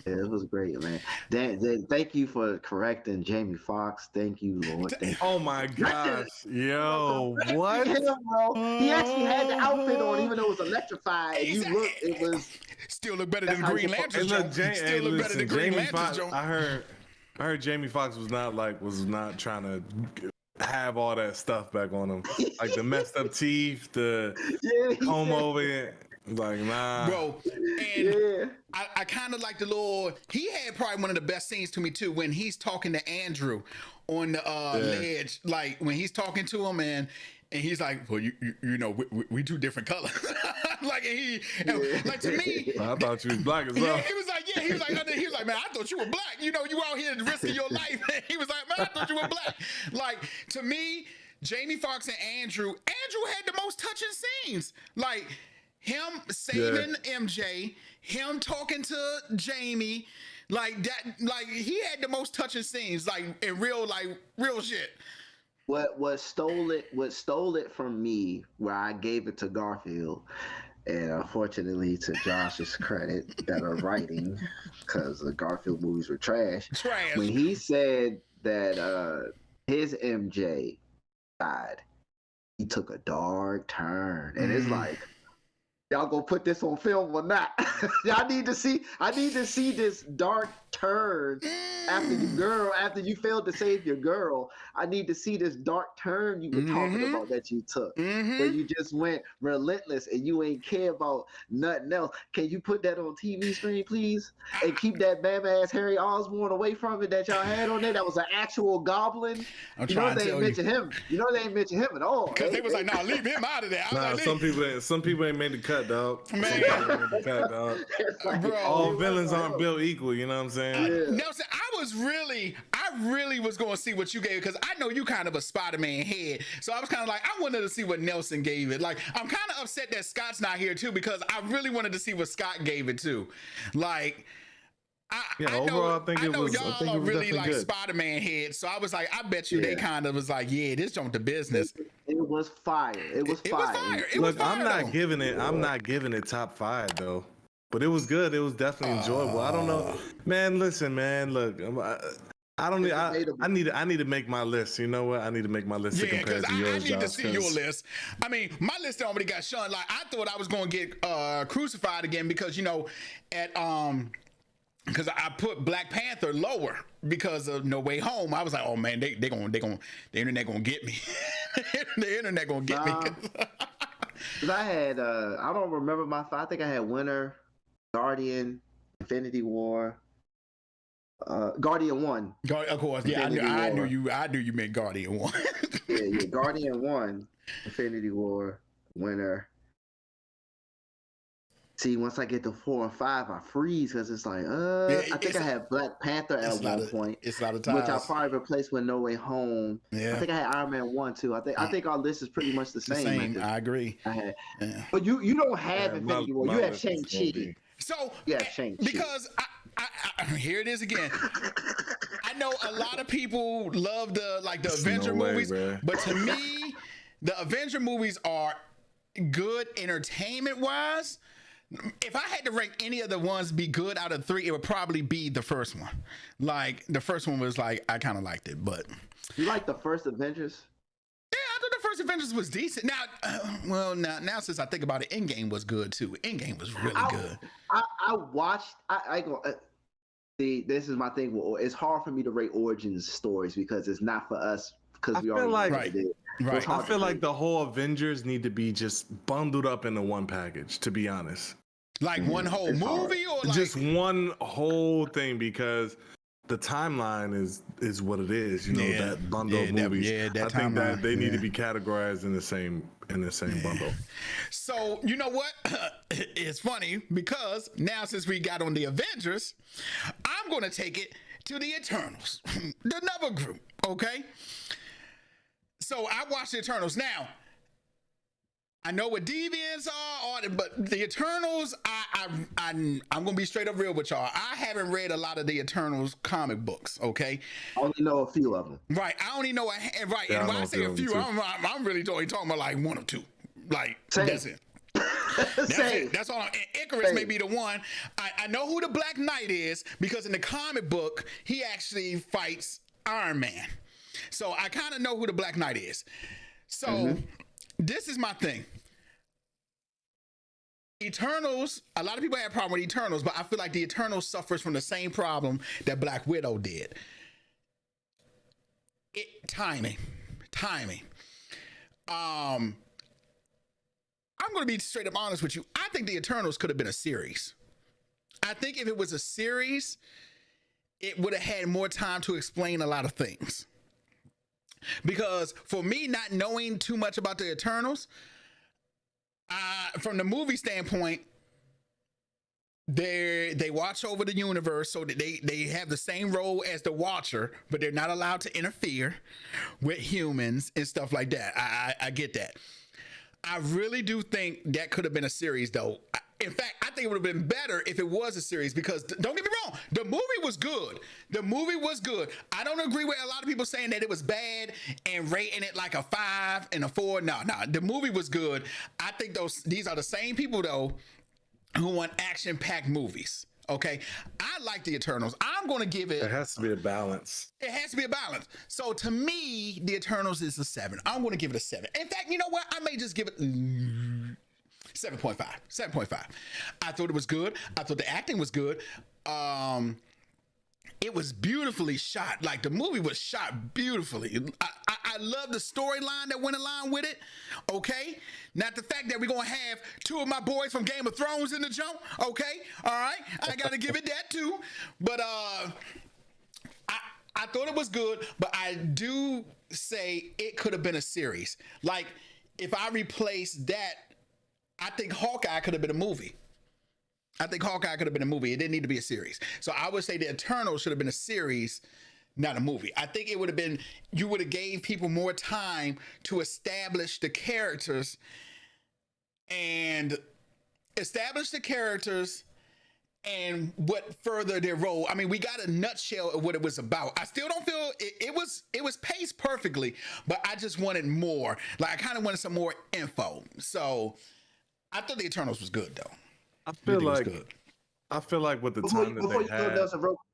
Yeah, it was great, man. Dan, thank you for correcting Jamie Foxx. Thank you, Lord. Oh my gosh, yo, what? Him, bro. He actually had the outfit on, even though it was electrified. And you look, it was still look better than Green Lantern. Still look better than Green Lantern. I heard Jamie Foxx was not trying to have all that stuff back on him, like the messed up teeth, the comb over it. Like, nah, bro. And I kind of like the little. He had probably one of the best scenes to me too, when he's talking to Andrew on the ledge. Like when he's talking to him, and he's like, "Well, you know, we two different colors." Like, like to me, I thought you was black as well. Yeah, he was like, "Man, I thought you were black. You know, you out here risking your life." He was like, "Man, I thought you were black." Like, to me, Jamie Foxx and Andrew had the most touching scenes. Like, him saving MJ, him talking to Jamie, like that. Like, he had the most touching scenes, like in real shit. What stole it from me, where I gave it to Garfield, and unfortunately to Josh's credit, better writing, because the Garfield movies were trash. When he said that his MJ died, he took a dark turn, and it's like, y'all gonna put this on film or not? I need to see this dark turn after you failed to save your girl. I need to see this dark turn you were talking about that you took, where you just went relentless and you ain't care about nothing else. Can you put that on TV screen, please? And keep that bam-ass Harry Osborn away from it that y'all had on there. That was an actual goblin. You know they ain't mention him. You know they ain't mention him at all. Because they was like, "No, leave him out of there." Nah, some people ain't made the cut, dog. Man, bro, all villains aren't built equal. You know what I'm saying? Nelson, I really was going to see what you gave, because I know you kind of a Spider-Man head. So I was kind of like, I wanted to see what Nelson gave it. Like, I'm kind of upset that Scott's not here too, because I really wanted to see what Scott gave it to. Like, I know y'all are really like good Spider-Man heads, so I was like, I bet you they kind of was like, yeah, this don't the business. It was fire. It was fire. Look, I'm not giving it top 5 though. But it was good. It was definitely enjoyable. I don't know, man. Listen, man. Look, I need to make my list. You know what? I need to make my list. Yeah, because I need to see your list. I mean, my list already got shunned. Like, I thought I was going to get crucified again, because because I put Black Panther lower because of No Way Home. I was like, oh man, the internet gonna get me. The internet gonna get me. Cause I had I don't remember my 5. I think I had Winter, Guardian, Infinity War, Guardian 1. Of course, yeah. I knew you meant Guardian 1. yeah, Guardian 1, Infinity War, Winter. See, once I get to 4 and 5, I freeze, because it's like, I think I had Black Panther at one point. It's not a tie. Which I probably replaced with No Way Home. Yeah. I think I had Iron Man 1 too. I think our list is pretty much the same. I agree. But you don't have Infinity War. You have Shang-Chi. So yeah, Shang-Chi. Because I here it is again. I know a lot of people love the Avenger movies, but to me, the Avenger movies are good entertainment wise. If I had to rank any of the ones be good out of 3, it would probably be the first one. Like, the first one was like, I kind of liked it, but. You like the first Avengers? Yeah, I thought the first Avengers was decent. Now, now since I think about it, Endgame was good too. Endgame was really good. I watched, see, this is my thing. It's hard for me to rate origins stories because it's not for us, because we already did. Right. I feel like the whole Avengers need to be just bundled up into one package, to be honest. Like one whole movie, or like just one whole thing, because the timeline is is what it is. You know, that bundle of movies. I think that they need to be categorized in the same bundle. So you know what? It's funny because now since we got on the Avengers, I'm going to take it to the Eternals, another group. Okay. So I watched the Eternals. Now I know what deviants are, but the Eternals, I'm gonna be straight up real with y'all. I haven't read a lot of the Eternals comic books. Okay, I only know a few of them. Right, I only know right. Yeah, and when I say a few, I'm really only talking about like one or two. Like that's it. That's it. That's all. And Icarus may be the one. I know who the Black Knight is because in the comic book he actually fights Iron Man. So I kind of know who the Black Knight is. So this is my thing. Eternals, a lot of people have a problem with Eternals, but I feel like the Eternals suffers from the same problem that Black Widow did. Timing. I'm going to be straight up honest with you. I think the Eternals could have been a series. I think if it was a series, it would have had more time to explain a lot of things. Because for me, not knowing too much about the Eternals, from the movie standpoint, they watch over the universe, so that they have the same role as the Watcher, but they're not allowed to interfere with humans and stuff like that. I get that. I really do think that could have been a series, though. In fact, I think it would have been better if it was a series because, don't get me wrong, the movie was good. The movie was good. I don't agree with a lot of people saying that it was bad and rating it like a 5 and a 4. No, the movie was good. I think these are the same people, though, who want action-packed movies. Okay, I like the Eternals. I'm going to give it. It has to be a balance. It has to be a balance. So to me, the Eternals is a 7. I'm going to give it a 7. In fact, you know what? I may just give it 7.5. 7.5. I thought it was good. I thought the acting was good. It was beautifully shot. Like the movie was shot beautifully. I love the storyline that went along with it. Okay, not the fact that we're gonna have 2 of my boys from Game of Thrones in the jump. Okay, all right, I gotta give it that too. But I thought it was good. But I do say it could have been a series. Like if I replace that, I think Hawkeye could have been a movie. It didn't need to be a series. So I would say the Eternals should have been a series, not a movie. I think it would have been, you would have gave people more time to establish the characters and what further their role. I mean, we got a nutshell of what it was about. I still don't feel it was paced perfectly, but I just wanted more. Like I kind of wanted some more info. So I thought the Eternals was good though. I feel like with the time that they had.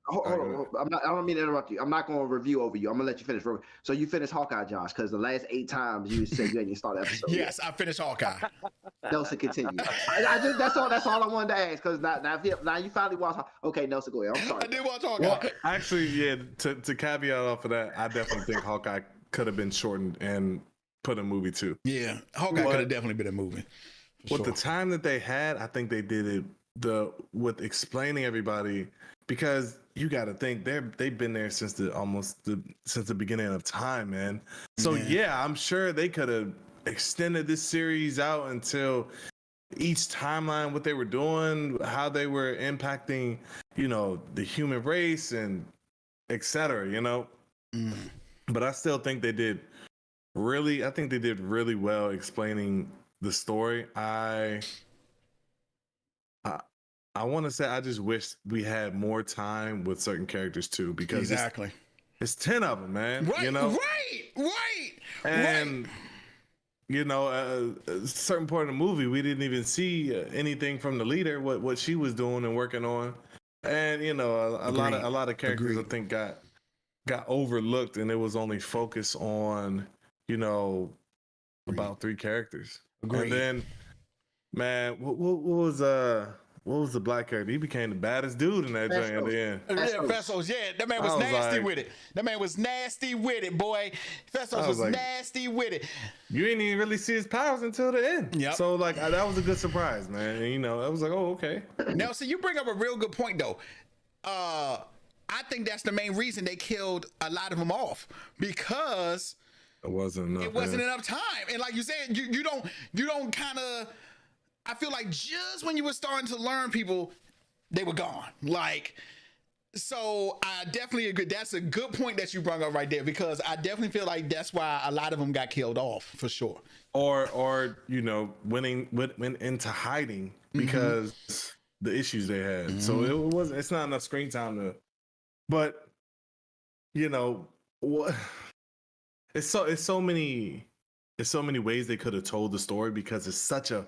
Hold on. I don't mean to interrupt you. I'm not going to review over you. I'm going to let you finish. So you finished Hawkeye, Josh, because the last 8 times you said you didn't start the episode. Yes, I finished Hawkeye. Nelson, continue. That's all I wanted to ask, because now you finally watched. Okay, Nelson, go ahead. I'm sorry. I did watch Hawkeye. Well, actually, yeah, to caveat off of that, I definitely think Hawkeye could have been shortened and put in a movie too. Yeah, Hawkeye could have definitely been a movie. With the time that they had, I think they did it with explaining everybody, because you got to think they've been there since the beginning of time, man. So yeah, I'm sure they could have extended this series out until each timeline, what they were doing, how they were impacting, the human race and etc. But I still think they did really well explaining the story. I want to say I just wish we had more time with certain chartages too, because it's 10 of them, man. Right, and a certain part of the movie we didn't even see anything from the leader, what she was doing and working on, and a lot of characters I think got overlooked, and it was only focused on about 3 characters. And then, man, what was the black character? He became the baddest dude in that joint at the end. Yeah, Fessos. Yeah, that man was nasty with it. That man was nasty with it, boy. Fessos was nasty with it. You didn't even really see his powers until the end. Yep. So that was a good surprise, man. And I was like, oh, okay. Now, so you bring up a real good point though. I think that's the main reason they killed a lot of them off, because it wasn't enough time. And like you said, you don't kind of. I feel like just when you were starting to learn people, they were gone. Like, so I definitely agree. That's a good point that you brought up right there, because I definitely feel like that's why a lot of them got killed off for sure. Or went into hiding because the issues they had. So it's not enough screen time to. But what? It's so many ways they could have told the story, because it's such a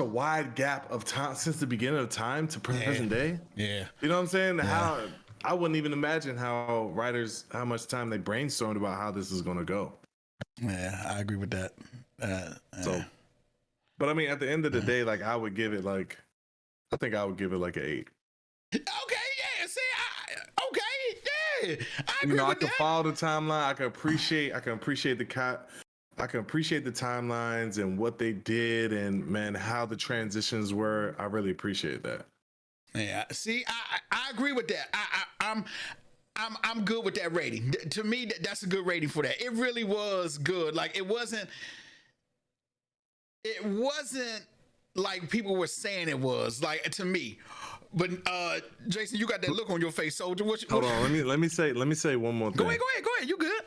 wide gap of time since the beginning of time to present day. Yeah. You know what I'm saying? Yeah. How I wouldn't even imagine how much time they brainstormed about how this is going to go. Yeah, I agree with that. But I mean, at the end of the day, like I would give it like an 8. Okay, yeah. See, I agree with I that. can follow the timeline. I can appreciate the timelines and what they did, and man, how the transitions were. I really appreciate that. Yeah. See, I agree with that. I'm good with that rating. To me, that's a good rating for that. It really was good. Like it wasn't like people were saying it was, like, to me. But Jason, you got that look on your face, soldier. Hold on, let me say one more thing. Go ahead. You good?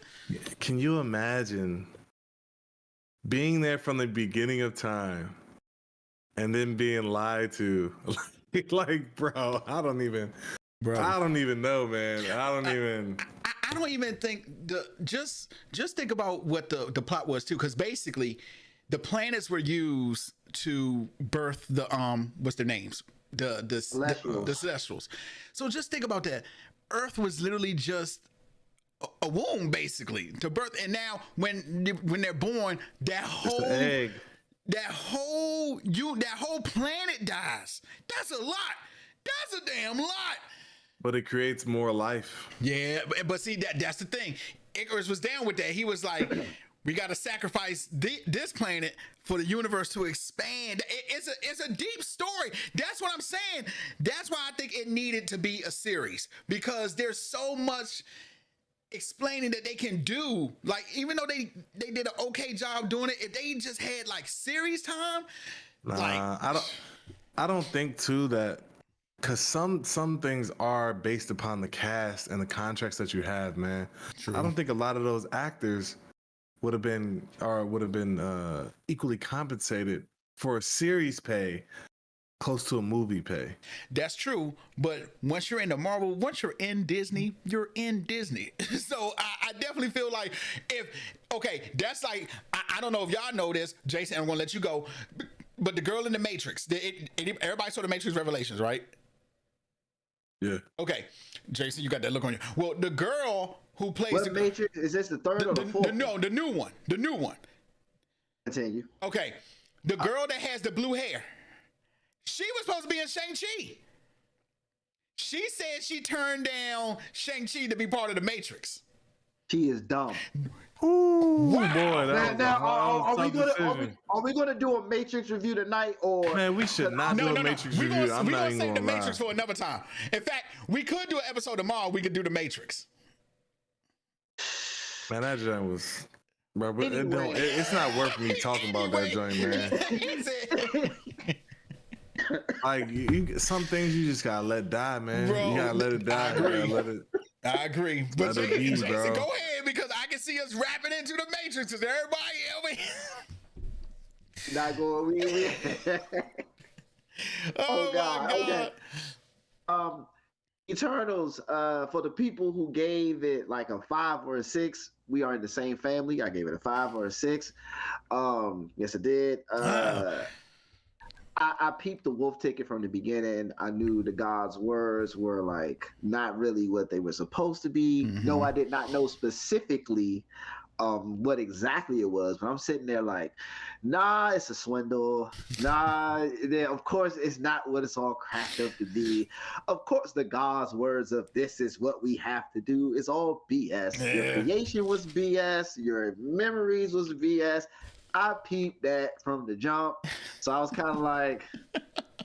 Can you imagine being there from the beginning of time and then being lied to? Like, bro, I don't even know, man. I don't even think just think about what the plot was too, because basically the planets were used to birth the what's their names? The Celestials. So just think about that. Earth was literally just a womb, basically, to birth. And now when they're born, that whole planet dies. That's a lot. That's a damn lot. But it creates more life. Yeah, but see, that's the thing. Icarus was down with that. He was like, we got to sacrifice this planet for the universe to expand. It's a deep story. That's what I'm saying. That's why I think it needed to be a series, because there's so much explaining that they can do. Like, even though they did an okay job doing it, if they just had like series time, I don't think too that, because some things are based upon the cast and the contracts that you have, man. True. I don't think a lot of those actors would have been equally compensated for a series pay close to a movie pay. That's true, but once you're into Marvel, once you're in Disney, you're in Disney. So I definitely feel like that's like, I don't know if y'all know this, Jason, I'm gonna let you go, but the girl in the Matrix, everybody saw the Matrix Revelations, right? Yeah. Okay, Jason, you got that look on you. Well, the girl who plays the Matrix, is this the third or the fourth? No, the new one. The new one. Continue. Okay, the girl that has the blue hair. She was supposed to be in Shang-Chi. She said she turned down Shang-Chi to be part of the Matrix. She is dumb. Ooh, wow. Boy, are we gonna do a Matrix review tonight, or man? We should not do a Matrix review. We're gonna save the Matrix for another time. In fact, we could do an episode tomorrow. We could do the Matrix. Man, that joint was. Bro, it's not worth me talking about that joint, man. Like some things you just gotta let die, man. Bro, you gotta let it die. I agree. But Jason, bro. Go ahead, because I can see us wrapping into the Matrix, because everybody over here. Not going. Oh God. Okay. Eternals. For the people who gave it like a 5 or a 6, we are in the same family. I gave it a 5 or a 6. Yes, I did. I peeped the wolf ticket from the beginning. I knew the God's words were like not really what they were supposed to be. Mm-hmm. No, I did not know specifically what exactly it was, but I'm sitting there like, nah, it's a swindle. Nah, of course it's not what it's all cracked up to be. Of course the God's words of this is what we have to do is all BS. Yeah. Your creation was BS. Your memories was BS. I peeped that from the jump. So I was kind of like,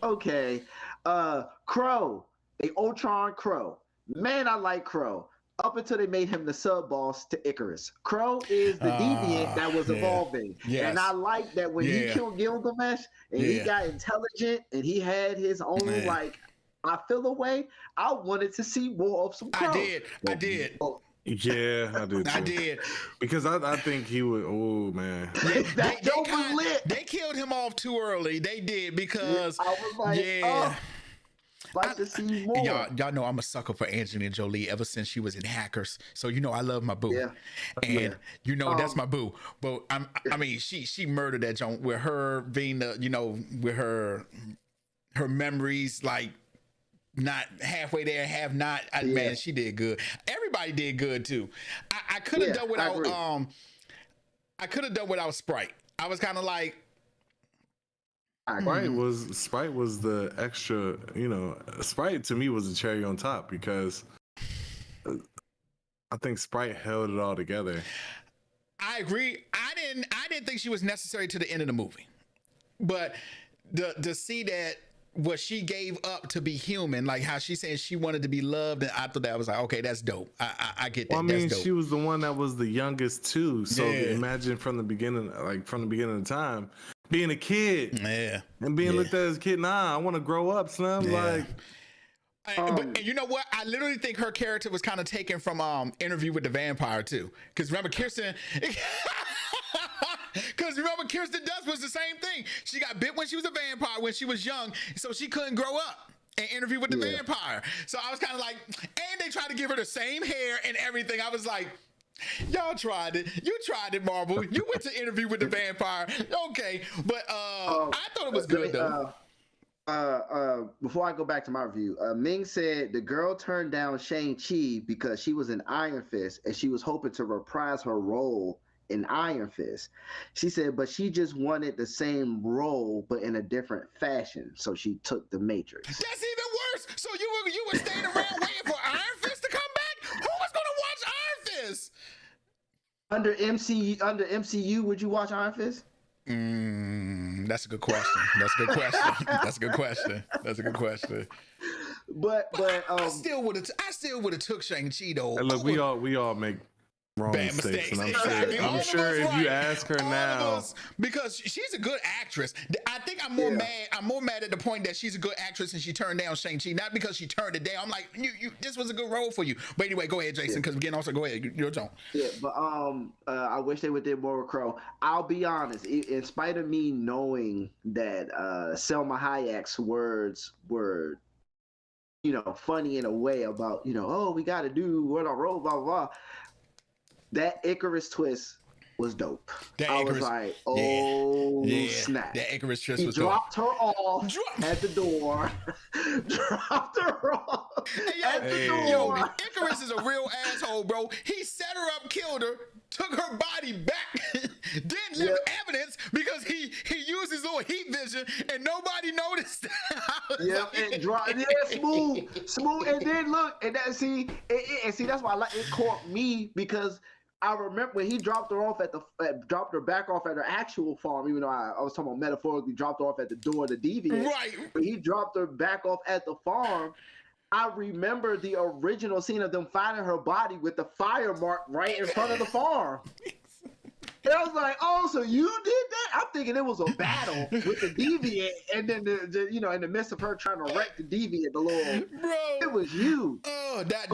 okay. Crow, a Ultron Crow. Man, I like Crow. Up until they made him the sub boss to Icarus. Crow is the deviant that was evolving. Yes. And I like that when he killed Gilgamesh and he got intelligent and he had his own like I feel away. I wanted to see more of some Crow. I did. Yeah, I did. Too. I did because I think he would. Oh man, that joke was lit. They killed him off too early. They did because I was like, like to see more. Y'all know I'm a sucker for Angelina Jolie ever since she was in Hackers. So you know I love my boo. Yeah. And you know that's my boo. But I mean she murdered that joint with her being the, you know, with her memories like not halfway there, have not. Man, she did good. Everybody did good too. I could have done without I could have done without Sprite. I was kind of like Sprite was the extra, you know, Sprite to me was the cherry on top because I think Sprite held it all together. I agree. I didn't think she was necessary to the end of the movie. But to see that what she gave up to be human, like how she said she wanted to be loved, and I thought that was like, okay, that's dope. I get that. Well, I mean, that's dope. she was the one that was the youngest too. So imagine from the beginning of the time, being a kid, and being looked at as a kid. Nah, I want to grow up, Slim. Like, but you know what? I literally think her character was kind of taken from Interview with the Vampire too, because remember Kirsten. Because remember, Kirsten Dunst was the same thing. She got bit when she was a vampire when she was young, so she couldn't grow up and Interview with the Vampire. So I was kind of like, and they tried to give her the same hair and everything. I was like, y'all tried it. You tried it, Marvel. You went to Interview with the Vampire. Okay, but I thought it was good though. Before I go back to my review, Ming said the girl turned down Shang-Chi because she was in Iron Fist and she was hoping to reprise her role in Iron Fist. She said, but she just wanted the same role, but in a different fashion. So she took the Matrix. That's even worse. So you were staying around waiting for Iron Fist to come back? Who was going to watch Iron Fist? Under MCU, would you watch Iron Fist? That's a good question. That's a good question. But I still would have took Shang-Chi though. And look, we all make wrong mistakes, and I'm sure if you ask her now, because she's a good actress. I think I'm more mad at the point that she's a good actress and she turned down Shang-Chi, not because she turned it down. I'm like, you this was a good role for you. But anyway, go ahead, Jason, because again, also go ahead, your turn. Yeah, but I wish they would did more with Crow. I'll be honest, in spite of me knowing that Selma Hayek's words were, you know, funny in a way about, you know, oh, we got to do what our role, blah blah blah. That Icarus twist was dope. I was like, oh, snap. That Icarus twist was dope. He dropped her off at the door. Dropped her off at the door. Yo, Icarus is a real asshole, bro. He set her up, killed her, took her body back, didn't leave evidence because he used his little heat vision and nobody noticed. And dropped. Smooth. And then look, and that see that's why I like it caught me because I remember when he dropped her off dropped her back off at her actual farm, even though I was talking about metaphorically dropped her off at the door of the deviant. Right. But he dropped her back off at the farm. I remember the original scene of them finding her body with the fire mark right in front of the farm. And I was like, oh, so you did that? I'm thinking it was a battle with the deviant, and then in the midst of her trying to wreck the deviant, it was you. Oh, that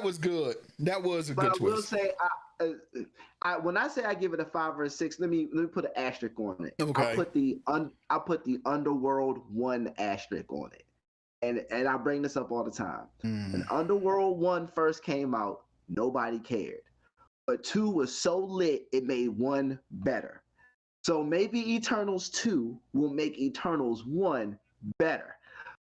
was good. That was a good twist. I will say, when I say I give it a 5 or a 6, let me put an asterisk on it. Okay. I put the Underworld 1 asterisk on it, and I bring this up all the time. When Underworld 1 first came out, nobody cared. But 2 was so lit, it made 1 better. So maybe Eternals 2 will make Eternals 1 better.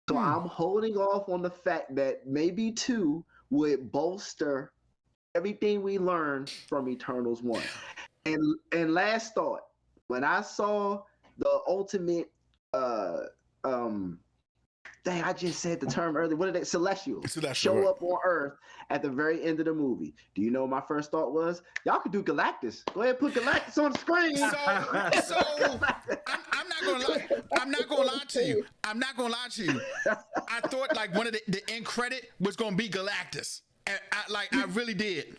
So I'm holding off on the fact that maybe 2 would bolster everything we learned from Eternals 1. And last thought, when I saw the ultimate dang, I just said the term earlier. What are they? Celestials show right. up on Earth at the very end of the movie. Do you know what my first thought was? Y'all could do Galactus. Go ahead and put Galactus on the screen. So I'm not gonna lie. I'm not gonna lie to you. I'm not gonna lie to you. I thought like one of the end credit was gonna be Galactus. And I really did.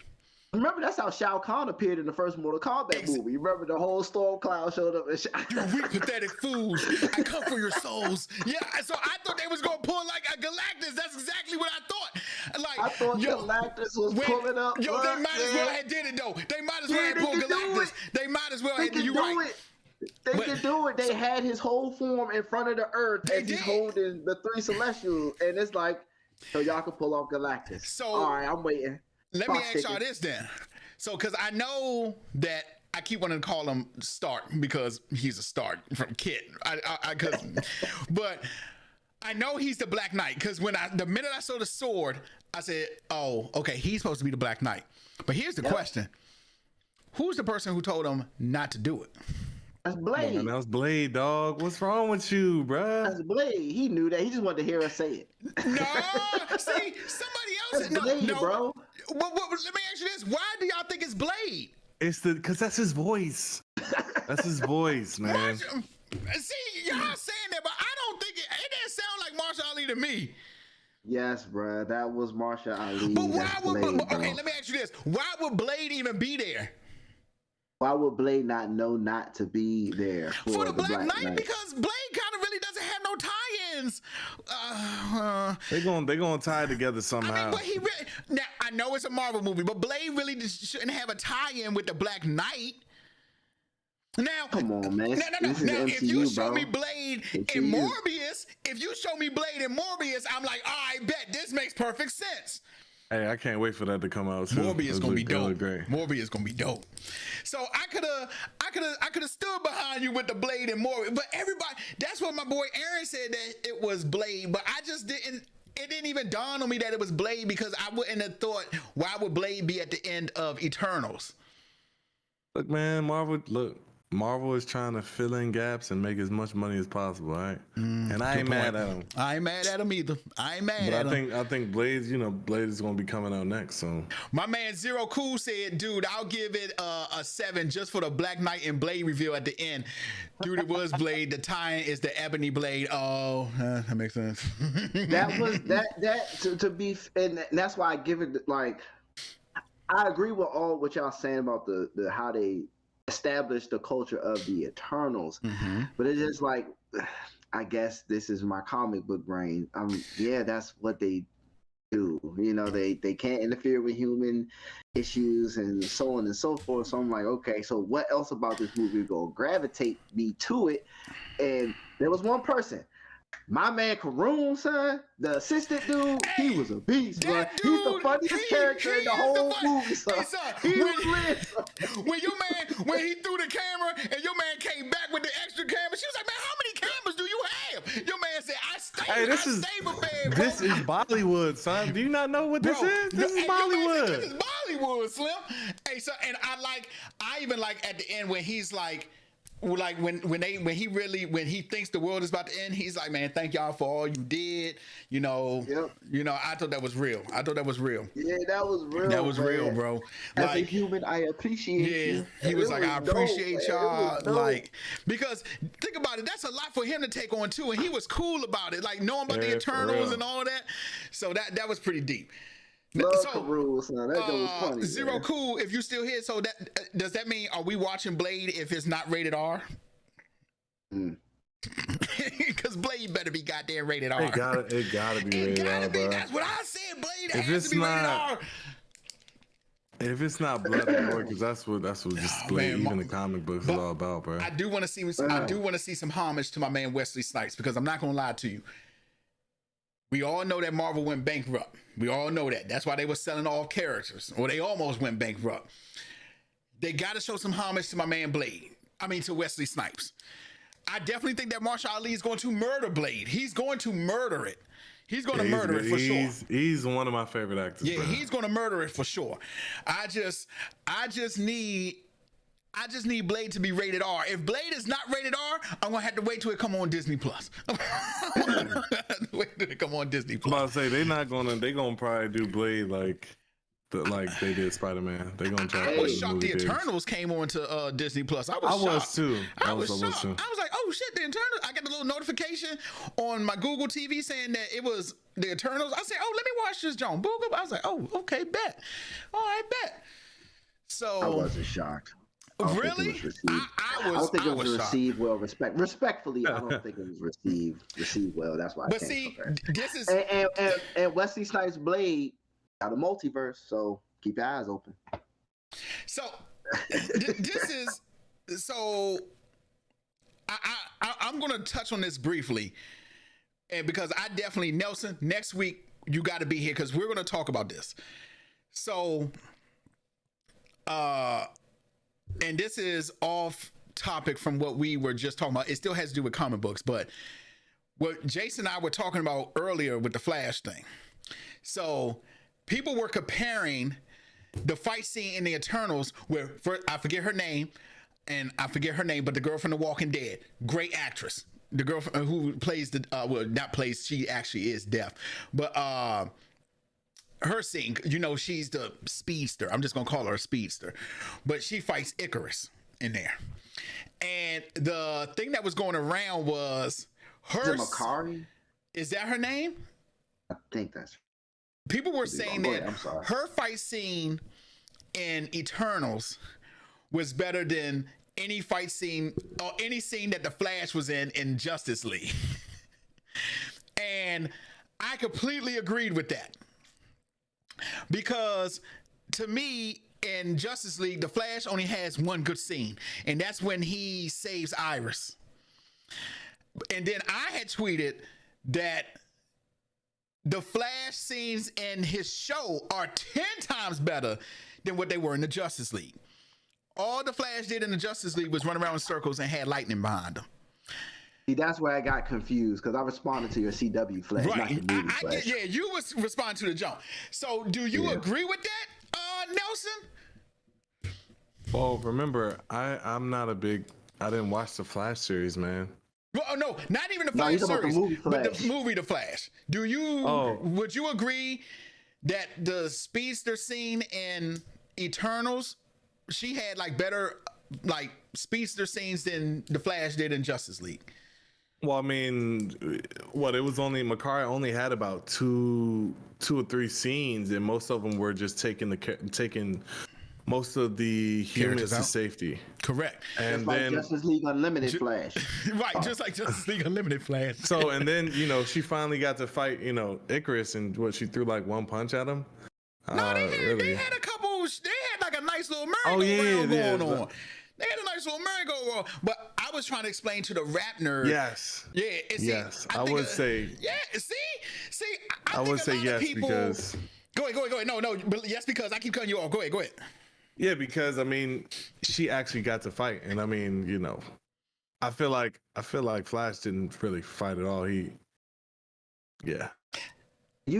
Remember, that's how Shao Kahn appeared in the first Mortal Kombat movie. You remember the whole Storm Cloud showed up. You weak, pathetic fools! I come for your souls. Yeah, so I thought they was gonna pull like a Galactus. That's exactly what I thought. Like I thought Galactus was pulling up. Yo, they might as well have did it though. They might as well have pulled Galactus. They might as well have. You right. They could do it. They had his whole form in front of the Earth as he's holding the three Celestials, and it's like, so y'all can pull off Galactus. So all right, I'm waiting. Let me ask y'all this then. So, because I know that I keep wanting to call him Stark because he's a Stark from Kid. But I know he's the Black Knight because the minute I saw the sword, I said, "Oh, okay, he's supposed to be the Black Knight." But here's the question: who's the person who told him not to do it? That's Blade. Man, that was Blade, dog. What's wrong with you, bruh? That's Blade. He knew that. He just wanted to hear us say it. No, see, somebody else. That's Blade, bro. Let me ask you this: why do y'all think it's Blade? It's because that's his voice. That's his voice, man. See, y'all saying that, but I don't think it didn't sound like Marshall Ali to me. Yes, bro, that was Marshall Ali. But why would? Okay, let me ask you this: why would Blade even be there? Why would Blade not know not to be there for the Black Knight? Because Blade kind of really doesn't have no tie-ins. They gonna tie together somehow. I mean, but he really, now I know it's a Marvel movie, but Blade really just shouldn't have a tie-in with the Black Knight. Now, come on, man. No. Now, MCU, if you show bro. me Blade in Morbius, I'm like, oh, I bet this makes perfect sense. Hey, I can't wait for that to come out too. Morbius gonna be dope. Great. Morbius gonna be dope. So I could have stood behind you with the Blade and Morbius, but everybody, that's what my boy Aaron said that it was Blade, but I just didn't. It didn't even dawn on me that it was Blade because I wouldn't have thought, why would Blade be at the end of Eternals? Look, man, Marvel is trying to fill in gaps and make as much money as possible, all right? And I ain't mad at them. I ain't mad at him either. I ain't mad at him. I think Blade is gonna be coming out next. So my man Zero Cool said, dude, I'll give it a 7 just for the Black Knight and Blade reveal at the end. Dude, it was Blade. The tie-in is the Ebony Blade. Oh, that makes sense. That was to be, and that's why I give it like. I agree with all what y'all saying about the how they establish the culture of the Eternals, but it's just like, I guess this is my comic book brain. Yeah, that's what they do. You know, they can't interfere with human issues and so on and so forth. So I'm like, okay, so what else about this movie gonna gravitate me to it? And there was one person. My man Karoon, son, the assistant dude, he was a beast, bro. He's the funniest character in the whole movie, son. He was lit. When he threw the camera and your man came back with the extra camera, she was like, man, how many cameras do you have? Your man said, I stay prepared, bro. This is Bollywood, son. Do you not know what this is? This is Bollywood. This is Bollywood, Slim. Hey, so, and I even like at the end when he's like when he thinks the world is about to end, he's like, man, thank y'all for all you did. You know, I thought that was real. Yeah, that was real. That was real, bro. As a human, I appreciate you. He was like, I appreciate y'all. Like, because think about it, that's a lot for him to take on too, and he was cool about it, like knowing about the Eternals and all that. So that was pretty deep. Love rules, man. That was funny. Zero man. Cool, if you still here, so that does that mean are we watching Blade if it's not rated R? Because Blade better be goddamn rated R. It gotta be rated R, bro. That's what I said. Blade has to be rated R. If it's not blood and gore, because that's what just Blade, even the comic books is all about, bro. I do want to see some homage to my man Wesley Snipes, because I'm not gonna lie to you. We all know that Marvel went bankrupt. We all know that. That's why they were selling off characters, or they almost went bankrupt. They got to show some homage to my man Blade. I mean, to Wesley Snipes. I definitely think that Marshall Ali is going to murder Blade. He's going to murder it. He's going to murder it for sure. He's one of my favorite actors. Yeah, bro. He's going to murder it for sure. I just need I just need Blade to be rated R. If Blade is not rated R, I'm gonna have to wait till it come on Disney Plus. Wait till it come on Disney Plus. I'm about to say they gonna probably do Blade like they did Spider-Man. They gonna try. I was shocked the Eternals came on to Disney Plus. I was too. I was shocked. I was like, oh shit, the Eternals. I got a little notification on my Google TV saying that it was the Eternals. I said, oh, let me watch this, John. Boop. I was like, oh, okay, bet. All right, bet. So I wasn't shocked. Really? I don't think it was received well. Respectfully, I don't think it was received well. That's why. But see, this is and Wesley Snipes' Blade got a multiverse, so keep your eyes open. So this is so. I'm going to touch on this briefly, and because I definitely, Nelson, next week you got to be here because we're going to talk about this. So, and this is off topic from what we were just talking about. It still has to do with comic books, but what Jason and I were talking about earlier with the Flash thing. So people were comparing the fight scene in the Eternals where, I forget her name, but the girl from The Walking Dead, great actress. The girl who plays she actually is deaf, but her scene, she's the speedster. I'm just gonna call her a speedster, but she fights Icarus in there. And the thing that was going around was her. Is it Makari? Is that her name? I think that's. People were saying that her fight scene in Eternals was better than any fight scene or any scene that the Flash was in Justice League. And I completely agreed with that. Because to me, in Justice League, the Flash only has one good scene, and that's when he saves Iris. And then I had tweeted that the Flash scenes in his show are 10 times better than what they were in the Justice League. All the Flash did in the Justice League was run around in circles and had lightning behind him. See, that's where I got confused because I responded to your CW Flash, not the movie Flash. Yeah, you was responding to the jump. So, do you agree with that, Nelson? Well, remember, I'm not a big. I didn't watch the Flash series, man. Well, no, not even the Flash series, but the movie The Flash. Would you agree that the speedster scene in Eternals, she had better speedster scenes than the Flash did in Justice League? Well, I mean, it was only Makari only had about two or three scenes, and most of them were just taking most of the humans to safety. Correct. And then Justice League Unlimited Flash. Right, just like Justice League Unlimited Flash. So, and then, she finally got to fight, Icarus, and she threw one punch at him. No, they had a couple, they had a nice little merry-go-round going on. They had a nice little merry-go-round. But I was trying to explain to the rap nerd. Yes. Yeah. Yes. I would say. Yeah. See. I would say yes because. Go ahead. No. But yes, because I keep cutting you off. Go ahead. Yeah, because she actually got to fight, and I feel like Flash didn't really fight at all. You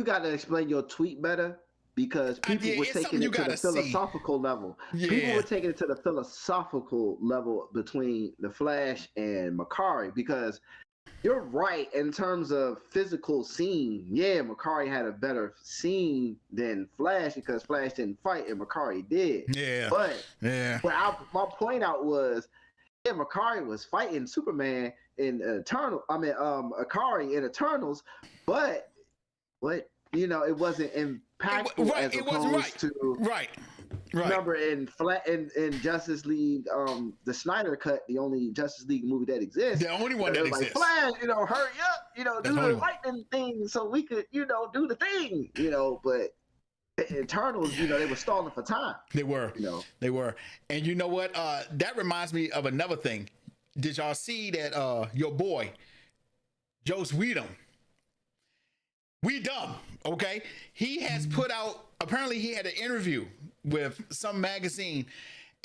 got to explain your tweet better. Because people were taking it to the philosophical level. Yeah. People were taking it to the philosophical level between the Flash and Makari. Because you're right in terms of physical scene. Yeah, Makari had a better scene than Flash because Flash didn't fight and Makari did. Yeah. But my point out was, Makari was fighting Superman in Akari in Eternals, but it wasn't impactful as opposed to right. Remember in Justice League, the Snyder Cut, the only Justice League movie that exists. The only one that exists. Flash, hurry up, do the lightning thing so we could, do the thing, But Eternals, they were stalling for time. They were. They were. And you know what? That reminds me of another thing. Did y'all see that your boy, Joss Whedon? Okay? He has put out, apparently he had an interview with some magazine,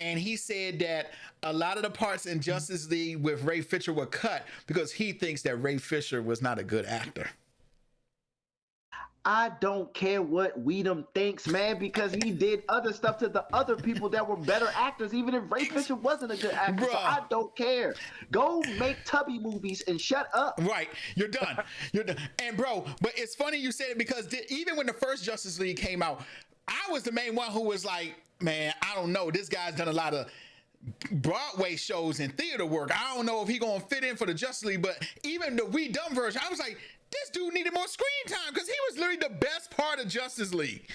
and he said that a lot of the parts in Justice League with Ray Fisher were cut because he thinks that Ray Fisher was not a good actor. I don't care what Weedham thinks, man, because he did other stuff to the other people that were better actors, even if Ray Fisher wasn't a good actor. Bruh. So I don't care. Go make Tubby movies and shut up. Right, you're done. You're done. And bro, but it's funny you said it because even when the first Justice League came out, I was the main one who was like, man, I don't know. This guy's done a lot of Broadway shows and theater work. I don't know if he gonna fit in for the Justice League, but even the redone version, I was like, this dude needed more screen time because he was literally the best part of Justice League.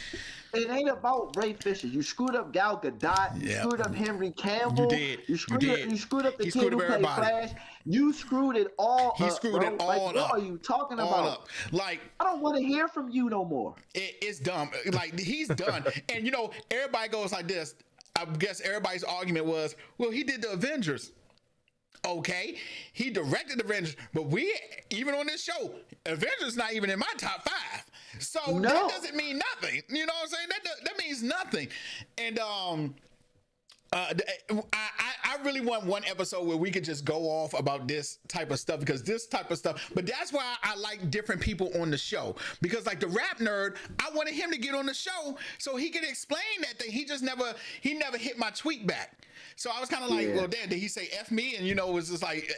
It ain't about Ray Fisher. You screwed up Gal Gadot. You screwed up Henry Campbell. You did. You screwed up the kid who played Flash. You screwed it all up. He screwed it all up. What are you talking about? Like, I don't want to hear from you no more. It's dumb. Like, he's done. And you know, everybody goes like this. I guess everybody's argument was, well, he did the Avengers. Okay, he directed the Avengers, but we, even on this show, Avengers not even in my top 5. So that doesn't mean nothing. You know what I'm saying? That means nothing. And I really want one episode where we could just go off about this type of stuff, because this type of stuff, but that's why I like different people on the show, because like the rap nerd, I wanted him to get on the show so he could explain that thing. He never hit my tweet back. So I was kind of like, well, did he say F me? And, you know, it was just like,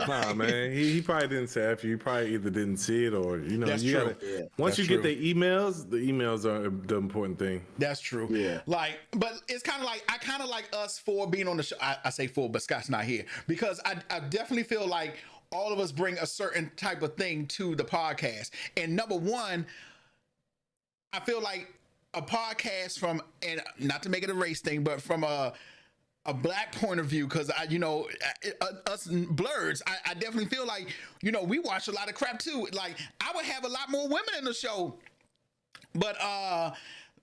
nah, man, he probably didn't say F you. He probably either didn't see it or, you know, that's you true. gotta, once you get the emails are the important thing. That's true. Yeah. Like, but it's kind of like, I kind of like us for being on the show. I say for, but Scott's not here, because I definitely feel like all of us bring a certain type of thing to the podcast. And number one, I feel like a podcast from, and not to make it a race thing, but from a black point of view, because us blurs, I definitely feel like, you know, we watch a lot of crap too. Like, I would have a lot more women in the show, but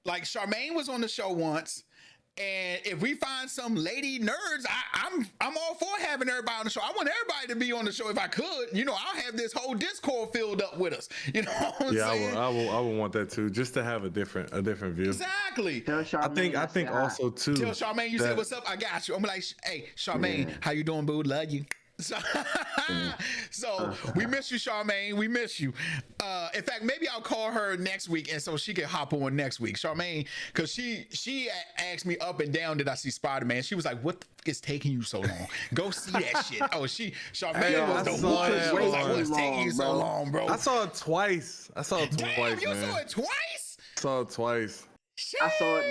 like Charmaine was on the show once, and if we find some lady nerds, I'm all for having everybody on the show. I want everybody to be on the show if I could. You know, I'll have this whole Discord filled up with us. You know what I'm saying? I will want that too, just to have a different view. Exactly. I think also too. Tell Charmaine you said what's up. I got you. I'm like, hey, Charmaine, how you doing, boo? Love you. So we miss you, Charmaine. We miss you. In fact, maybe I'll call her next week, and so she can hop on next week. Charmaine, because she asked me up and down, did I see Spider-Man? She was like, what the fuck is taking you so long? Go see that shit. Oh, Charmaine was the one. She was like, what's taking you so long, bro? I saw it twice. Damn, you man. saw it twice? Saw it twice. I saw it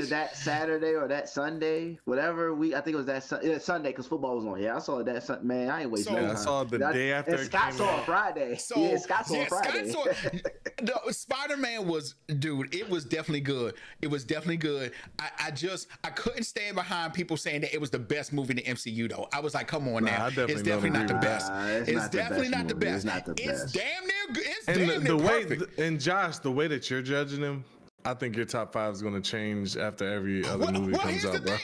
that Saturday or that Sunday, whatever week. I think it was that Sunday, because football was on. Yeah, I saw it that Sunday. Man, I ain't wasting no time. I saw it the day after. And Scott saw it Friday. Scott saw it Friday. The Spider-Man was, dude, it was definitely good. It was definitely good. I couldn't stand behind people saying that it was the best movie in the MCU though. I was like, come on now. It's definitely not the best. It's definitely not the best. It's damn near good. It's damn near perfect. And Josh, the way that you're judging him, I think your top 5 is going to change after every other movie comes out, bro.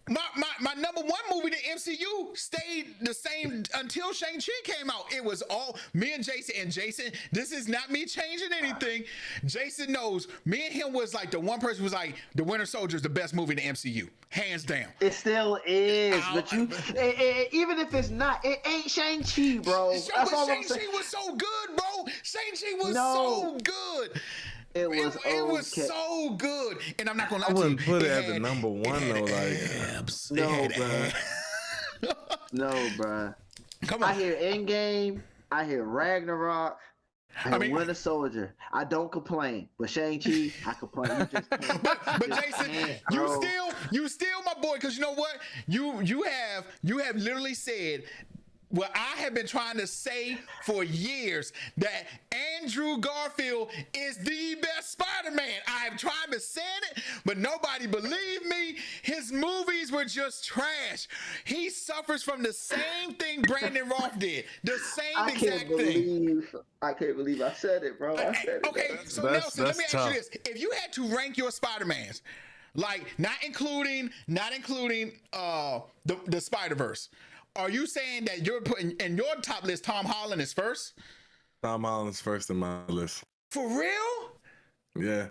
My number one movie, the MCU, stayed the same until Shang-Chi came out. It was all me and Jason. And Jason, this is not me changing anything. Jason knows me and him was like the one person who was like, The Winter Soldier is the best movie in the MCU, hands down. It still is, but even if it's not, it ain't Shang-Chi, bro. That's all I'm saying. Shang-Chi was so good, bro. Shang-Chi was so good. It was so good, and I'm not gonna lie to you. I wouldn't put it at the number one though. Like, no, bro. Come on. I hear Endgame. I hear Ragnarok. I mean, Winter Soldier. I don't complain, but Shang-Chi, I complain. You just can't. But Jason, you still my boy, because you know what? You have literally said what I have been trying to say for years, that Andrew Garfield is the best Spider-Man. I have tried to say it, but nobody believed me. His movies were just trash. He suffers from the same thing Brandon Roth did. The same exact thing. I can't believe I said it, bro. I said it. Okay, so Nelson, let me ask you this. If you had to rank your Spider-Mans, like not including the Spider-Verse, are you saying that you're putting in your top list Tom Holland is first? Tom Holland's first in my list. For real? Yeah.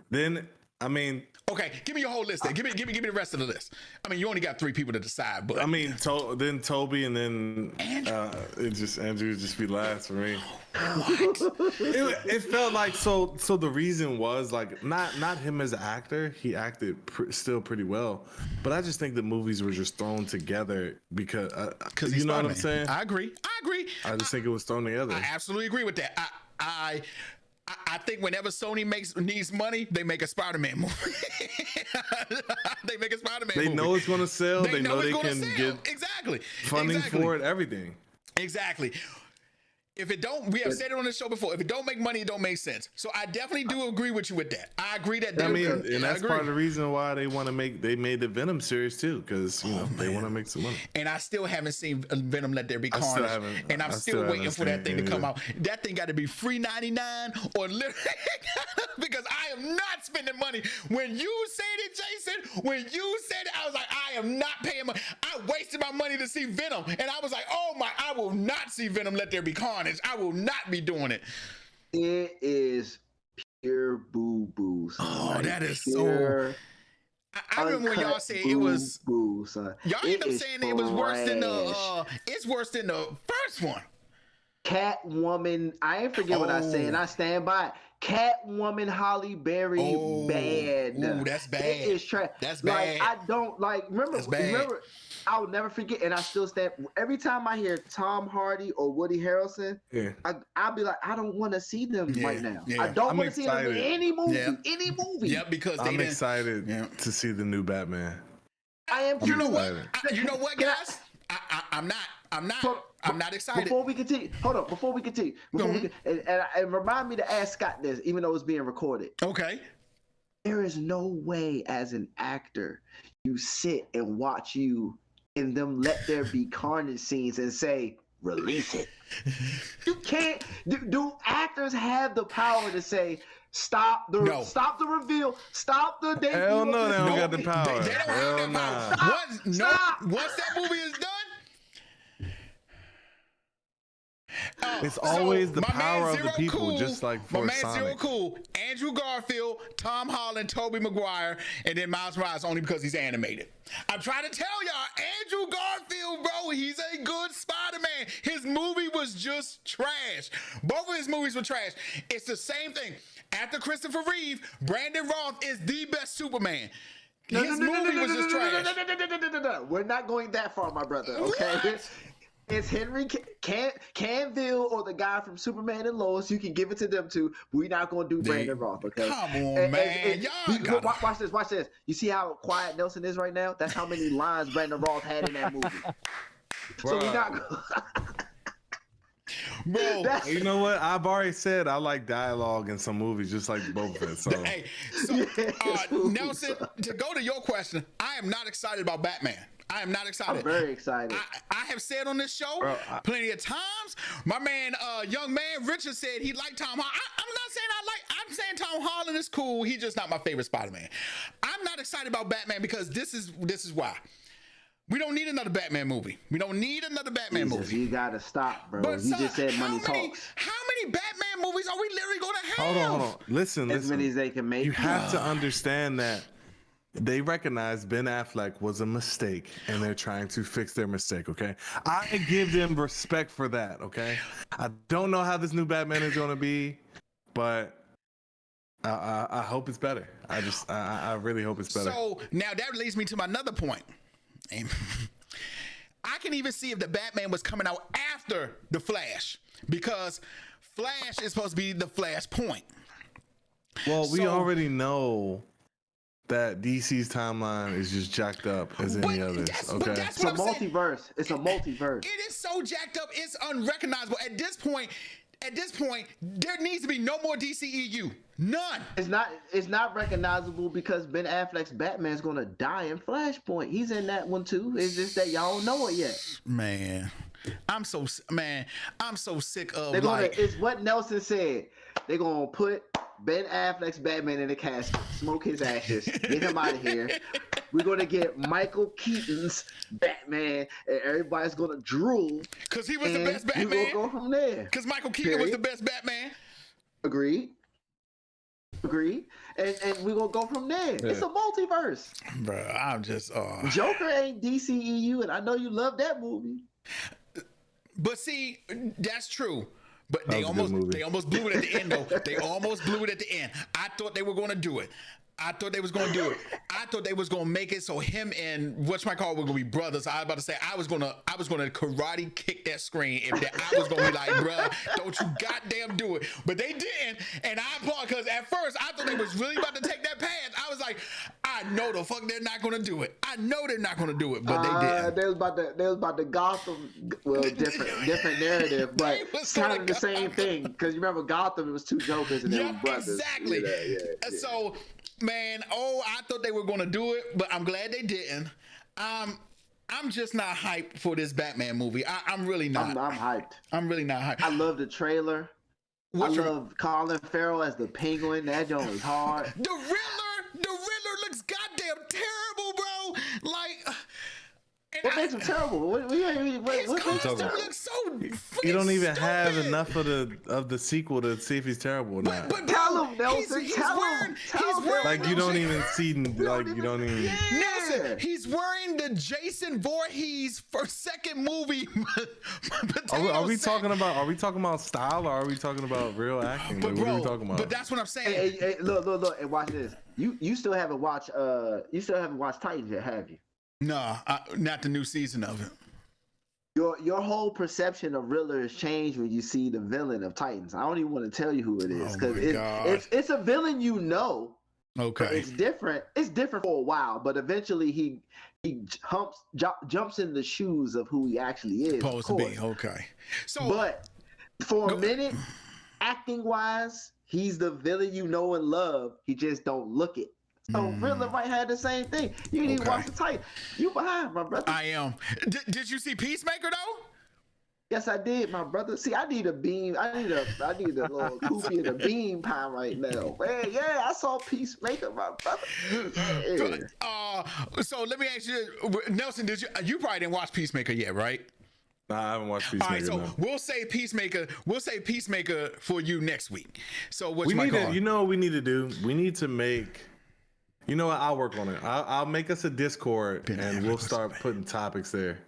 Then I mean, okay, give me your whole list. Then. Give me the rest of the list. I mean, you only got 3 people to decide, but I mean, then Toby, and then Andrew just be last for me. What? It felt like so. The reason was like not him as an actor. He acted still pretty well, but I just think the movies were just thrown together because you know what I'm saying. I agree. I just think it was thrown together. I absolutely agree with that. I think whenever Sony needs money, they make a Spider-Man movie. They make a Spider-Man movie. They know it's going to sell. They know they can get funding for it, everything. Exactly. If it don't, we have said it on the show before. If it don't make money, it don't make sense. So I definitely do agree with you with that. I agree that. And that's part of the reason why they made the Venom series too, because they want to make some money. And I still haven't seen Venom Let There Be Carnage, and I'm still waiting for that thing to come out. That thing got to be free 99 or literally because I am not spending money. When you said it, Jason, I was like, I am not paying money. I wasted my money to see Venom, and I was like, oh my, I will not see Venom Let There Be Carnage. I will not be doing it. It is pure boo-boo. Oh, that is so... I remember when y'all said it was... Son. Y'all ended up saying it was worse than the... it's worse than the first one. Catwoman, I ain't forget what I said, and I stand by it. Catwoman Halle Berry, bad. Ooh, that's bad. It is trash. That's bad. Like, I don't, like, remember, I'll never forget, and I still stand. Every time I hear Tom Hardy or Woody Harrelson, I'll be like, I don't want to see them right now. Yeah. I don't want to see them in any movie. Yeah, because I'm excited to see the new Batman. I am. You know what? You know what, guys? I'm not excited. Before we continue, and remind me to ask Scott this, even though it's being recorded. Okay. There is no way, as an actor, you sit and watch you in them Let There Be Carnage scenes and say, release it. You can't. Do actors have the power to say, stop the reveal, stop the debut? Hell no, they don't got the power. They don't have that power. Once that movie is done, it's always the power of the people, just like for my man Sonic. Zero Cool, Andrew Garfield, Tom Holland, Tobey Maguire, and then Miles Morales only because he's animated. I'm trying to tell y'all, Andrew Garfield, bro, he's a good Spider-Man. His movie was just trash. Both of his movies were trash. It's the same thing. After Christopher Reeve, Brandon Routh is the best Superman. His movie was just trash. We're not going that far, my brother, okay? What? It's Henry Cavill or the guy from Superman and Lois. You can give it to them too. We're not going to do Brandon Roth, okay? Come on, man. Y'all watch this. You see how quiet Nelson is right now? That's how many lines Brandon Roth had in that movie. So we're not Bro, you know what? I've already said I like dialogue in some movies, just like both of it. So, Nelson, to go to your question, I am not excited about Batman. I am not excited. I'm very excited. I have said on this show plenty of times. My man, young man Richard said he liked Tom Holland. I'm not saying I'm saying Tom Holland is cool. He's just not my favorite Spider-Man. I'm not excited about Batman because this is why. We don't need another Batman movie. We don't need another Batman movie. You gotta stop, bro. But you just said money talks. How many Batman movies are we literally gonna have? Hold on. Listen. As many as they can make. You have to understand that they recognize Ben Affleck was a mistake, and they're trying to fix their mistake. Okay, I give them respect for that. Okay, I don't know how this new Batman is gonna be, but I hope it's better. I really hope it's better. So now that leads me to my another point. I can even see if the Batman was coming out after the Flash, because Flash is supposed to be the Flashpoint. Well, we already know that DC's timeline is just jacked up as any others. Okay, it's a multiverse. It's a multiverse. It is so jacked up. It's unrecognizable at this point. At this point, there needs to be no more DCEU. None. It's not recognizable because Ben Affleck's Batman is gonna die in Flashpoint. He's in that one too. It's just that y'all don't know it yet. Man, I'm so sick of it's what Nelson said. They're gonna put Ben Affleck's Batman in a casket, smoke his ashes, get him out of here. We're gonna get Michael Keaton's Batman, and everybody's gonna drool because he was the best Batman. We're gonna go from there. Because Michael Keaton was the best Batman. Agreed. Agree, and we're gonna go from there. Yeah. It's a multiverse, bro. I'm just Joker ain't DCEU, and I know you love that movie. But see, that's true. But they almost blew it at the end though. They almost blew it at the end. I thought they were going to do it. I thought they was going to do it. I thought they was going to make it so him and whatchamacallit were going to be brothers. I was about to say I was going to karate kick that screen if that, I was going to be like, bruh, don't you goddamn do it. But they didn't, and I applaud, because at first I thought they was really about to take that path. I was like, I know the fuck they're not going to do it. I know they're not going to do it, but they didn't. They was about to Gotham, well, different narrative, but it's kind of the same thing, because you remember Gotham, it was two Jokers and they were brothers. Exactly. Yeah. So, man, I thought they were going to do it, but I'm glad they didn't. I'm just not hyped for this Batman movie. I'm really not. I'm hyped. I'm really not hyped. I love the trailer. I love Colin Farrell as the Penguin. That joint was hard. The Riddler looks goddamn terrible, bro. Like, what makes him terrible? What looks so you don't even stupid. have enough of the sequel to see if he's terrible or not. But tell him, Nelson. Tell him. Like you don't even see. Like you don't even. Nelson, he's wearing the Jason Voorhees for second movie. Oh, Are we talking about style, or are we talking about real acting? But like, what are we talking about? But that's what I'm saying. Hey, look, and watch this. You still haven't watched Titans yet, have you? No, not the new season of it. Your whole perception of Riddler has changed when you see the villain of Titans. I don't even want to tell you who it is, because it's a villain you know. Okay. It's different. It's different for a while, but eventually he jumps in the shoes of who he actually is. Supposed to be. Okay. So, but for a minute, acting wise, he's the villain you know and love. He just don't look it. So Riddler might have the same thing. You didn't even watch the Titan. You behind, my brother. I am. Did you see Peacemaker though? Yes, I did, my brother. See, I need a beam. I need a little Koofy and a beam pie right now. Man, yeah, I saw Peacemaker, my brother. Yeah. So let me ask you, Nelson, you probably didn't watch Peacemaker yet, right? Nah, I haven't watched Peacemaker. All right, so we'll say Peacemaker for you next week. So you know what we need to do? We need to make. You know what? I'll work on it. I'll make us a Discord and we'll start putting topics there.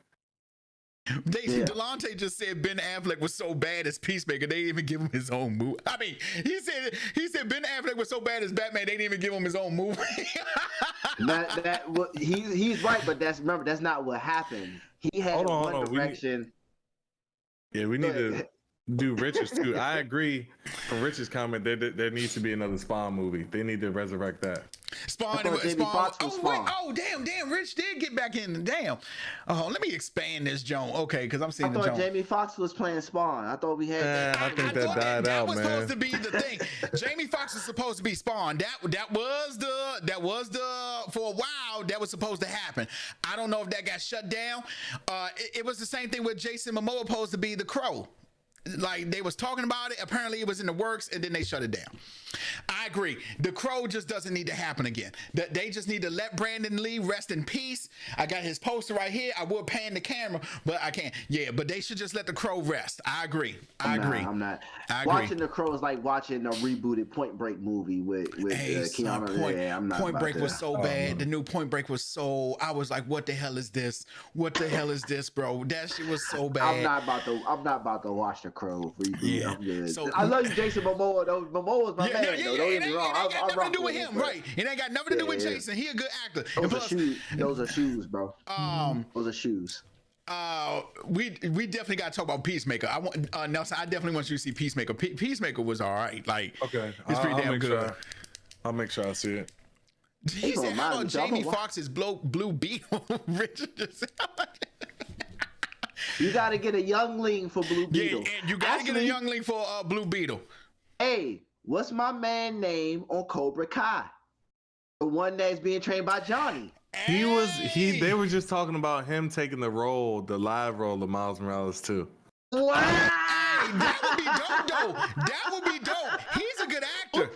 Delonte just said Ben Affleck was so bad as Peacemaker, they didn't even give him his own movie. I mean, he said Ben Affleck was so bad as Batman, they didn't even give him his own movie. He's right, but that's not what happened. He had one direction. We need to do Rich's too. I agree. From Rich's comment, there needs to be another Spawn movie. They need to resurrect that. Spawn. Damn. Rich did get back in. Damn. Let me expand this, Joan. Okay, because I'm seeing. I thought Jamie Foxx was playing Spawn. I thought we had. I think that died out, man. That was supposed to be the thing. Jamie Foxx was supposed to be Spawn. That was the for a while that was supposed to happen. I don't know if that got shut down. It was the same thing with Jason Momoa supposed to be the Crow. Like they was talking about it. Apparently it was in the works, and then they shut it down. I agree. The Crow just doesn't need to happen again. They just need to let Brandon Lee rest in peace. I got his poster right here. I would pan the camera, but I can't. Yeah, but they should just let the Crow rest. I agree. I'm not. Watching the Crow is like watching a rebooted Point Break movie with Keanu. I'm not. Point Break was so bad. The new Point Break was so. I was like, what the hell is this? What the hell is this, bro? That shit was so bad. I'm not about to watch the Crow reboot. Yeah. I'm good. So, I love you, Jason Momoa. Momoa's my man. Don't get me wrong. It ain't got nothing to do with him, right? It ain't got nothing to do with Jason. He a good actor. Those are shoes, bro. Those are shoes. We definitely got to talk about Peacemaker. I want Nelson. I definitely want you to see Peacemaker. Peacemaker was all right. Like, okay, it's pretty damn good. I'll make sure I see it. He said, "How about Jamie Foxx's Blue Beetle?" Richard. You got to get a youngling for Blue Beetle. Yeah, and you got to get a youngling for Blue Beetle. Hey, what's my man name on Cobra Kai? The one that's being trained by Johnny. They were just talking about him taking the live role of Miles Morales too. Wow. Hey, that would be dope though. That would be dope. He's a good actor.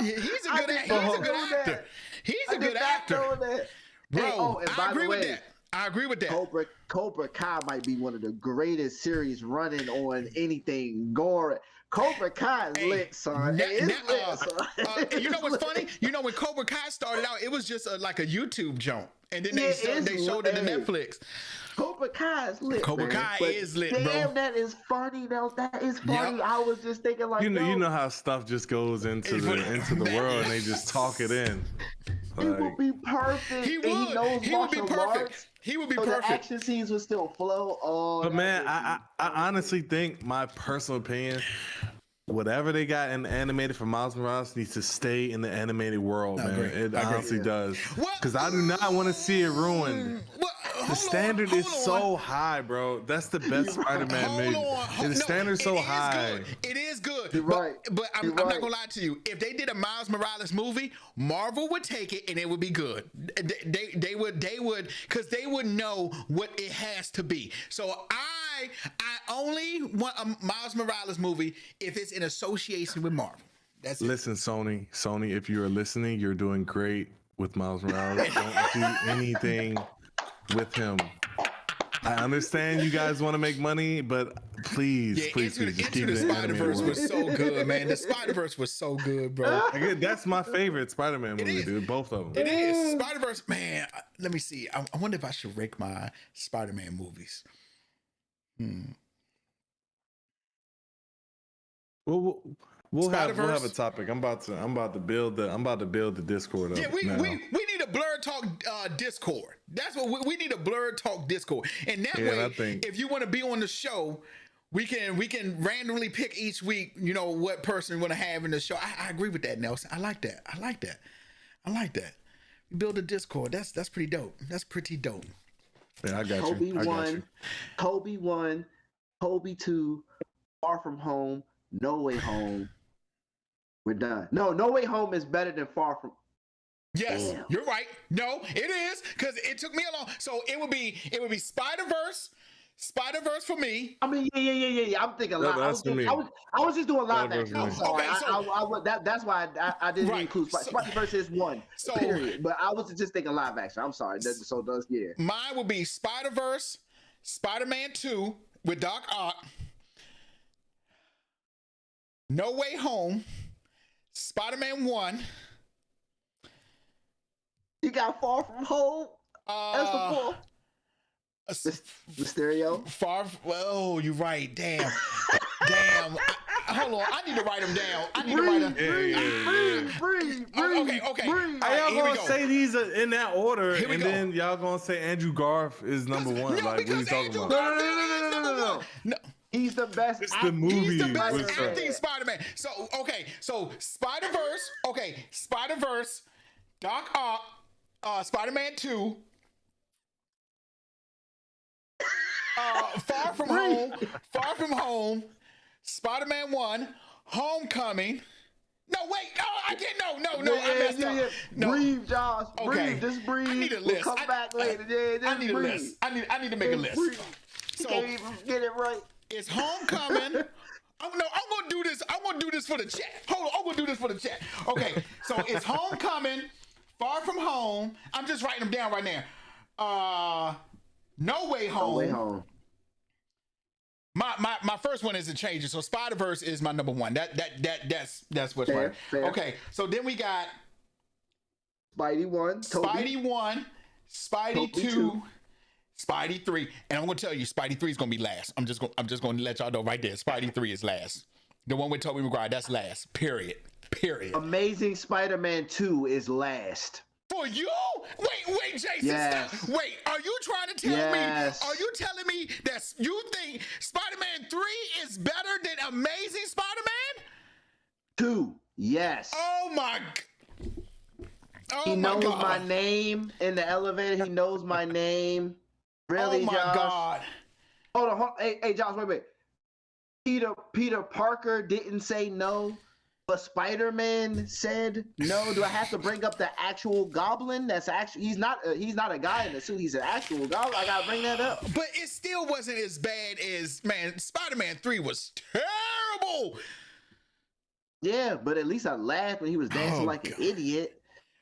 He's a good actor. He's a good actor. Bro, I agree with that. I agree with that. Cobra Kai might be one of the greatest series running on anything. Gore, Cobra Kai is lit, son. Lit, son. You know what's funny? You know, when Cobra Kai started out, it was just like a YouTube jump, and then they showed it to Netflix. Cobra Kai is lit. Cobra Kai is lit, damn, bro. Damn, that is funny. That is funny. Yep. I was just thinking like, you know how stuff just goes into the world and they just talk it in. He would be perfect. He would be perfect. He would be so perfect. The action scenes would still flow. Oh, but man, I honestly think, my personal opinion, whatever they got in the animated for Miles Morales needs to stay in the animated world, man. It honestly does. Because I do not want to see it ruined. The standard is so high, bro. That's the best Spider-Man movie. The standard's so high. It is good. You're right. But I'm not gonna lie to you. If they did a Miles Morales movie, Marvel would take it and it would be good. They would, because they would know what it has to be. So I only want a Miles Morales movie if it's in association with Marvel. That's it. Listen, Sony, if you are listening, you're doing great with Miles Morales. Don't do anything with him. I understand you guys want to make money, but please, please, just keep the it. Spider-Verse was so good, man. The Spider-Verse was so good, bro. Again, that's my favorite Spider-Man movie, dude. Both of them. It is. Spider-Verse, man. Let me see. I wonder if I should rank my Spider-Man movies. Well, we'll have a topic. I'm about to build the Discord up. Yeah, we need a Blerd Talk Discord. That's what we need, a Blerd Talk Discord. And that way, if you want to be on the show, we can randomly pick each week, you know, what person we want to have in the show. I agree with that, Nelson. I like that. We build a Discord. That's pretty dope. Yeah, I got Kobe you. Kobe 1, Kobe 2, Far From Home, No Way Home. We're done. No Way Home is better than Far From. Yes, you're right. No, it is, because it took me a long. So it would be Spider-Verse for me. I mean, yeah. I'm thinking live. I was just doing live action. I'm sorry. That's why I didn't include Spider-Verse is one. So, period. But I was just thinking live action. I'm sorry. Mine would be Spider-Verse, Spider-Man 2 with Doc Ock, No Way Home, Spider-Man 1. You got Far From Home. That's the four. Mysterio. Well, you're right. Damn. Hold on. I need to write them down. Breathe. Okay. Are y'all gonna say these in that order, and then y'all gonna say Andrew Garth is number one? No, like, what are you talking about? No. He's the best. It's the movie. He's the best acting Spider-Man. So Spider-Verse. Okay, Spider-Verse, Doc Ock, Spider-Man 2. Far From Home, Spider-Man 1, Homecoming. No, wait. No, I can't. No. I messed up. No. Breathe, Josh. Okay. Breathe. Just breathe. I need a list. We'll come back later. I need a list. I need to make a list. Breathe. So can't even get it right. It's Homecoming. I'm gonna do this. I'm gonna do this for the chat. Hold on. I'm gonna do this for the chat. Okay. So it's Homecoming, Far From Home. I'm just writing them down right now. No Way Home. No Way Home. My first one isn't changing, so Spider-Verse is my number one. That's what's right. Fair. Okay, so then we got Spidey 1, Spidey 1, Spidey 2, Spidey 3, and I'm gonna tell you, Spidey 3 is gonna be last. I'm just gonna let y'all know right there. Spidey 3 is last. The one with Tobey Maguire, that's last. Period. Amazing Spider-Man 2 is last. For you? Wait, Jason, yes. Stop. Wait, are you trying to tell me? Are you telling me that you think Spider-Man 3 is better than Amazing Spider-Man 2? Yes. Oh my! He knows my name in the elevator. He knows my name. Really, oh my Josh? God! Hold on. Hey, Josh, wait. Peter Parker didn't say no. But Spider-Man said no. Do I have to bring up the actual Goblin? That's actually he's not a guy in the suit. He's an actual Goblin. I gotta bring that up. But it still wasn't as bad as Spider-Man 3 was terrible. Yeah, but at least I laughed when he was dancing like an idiot.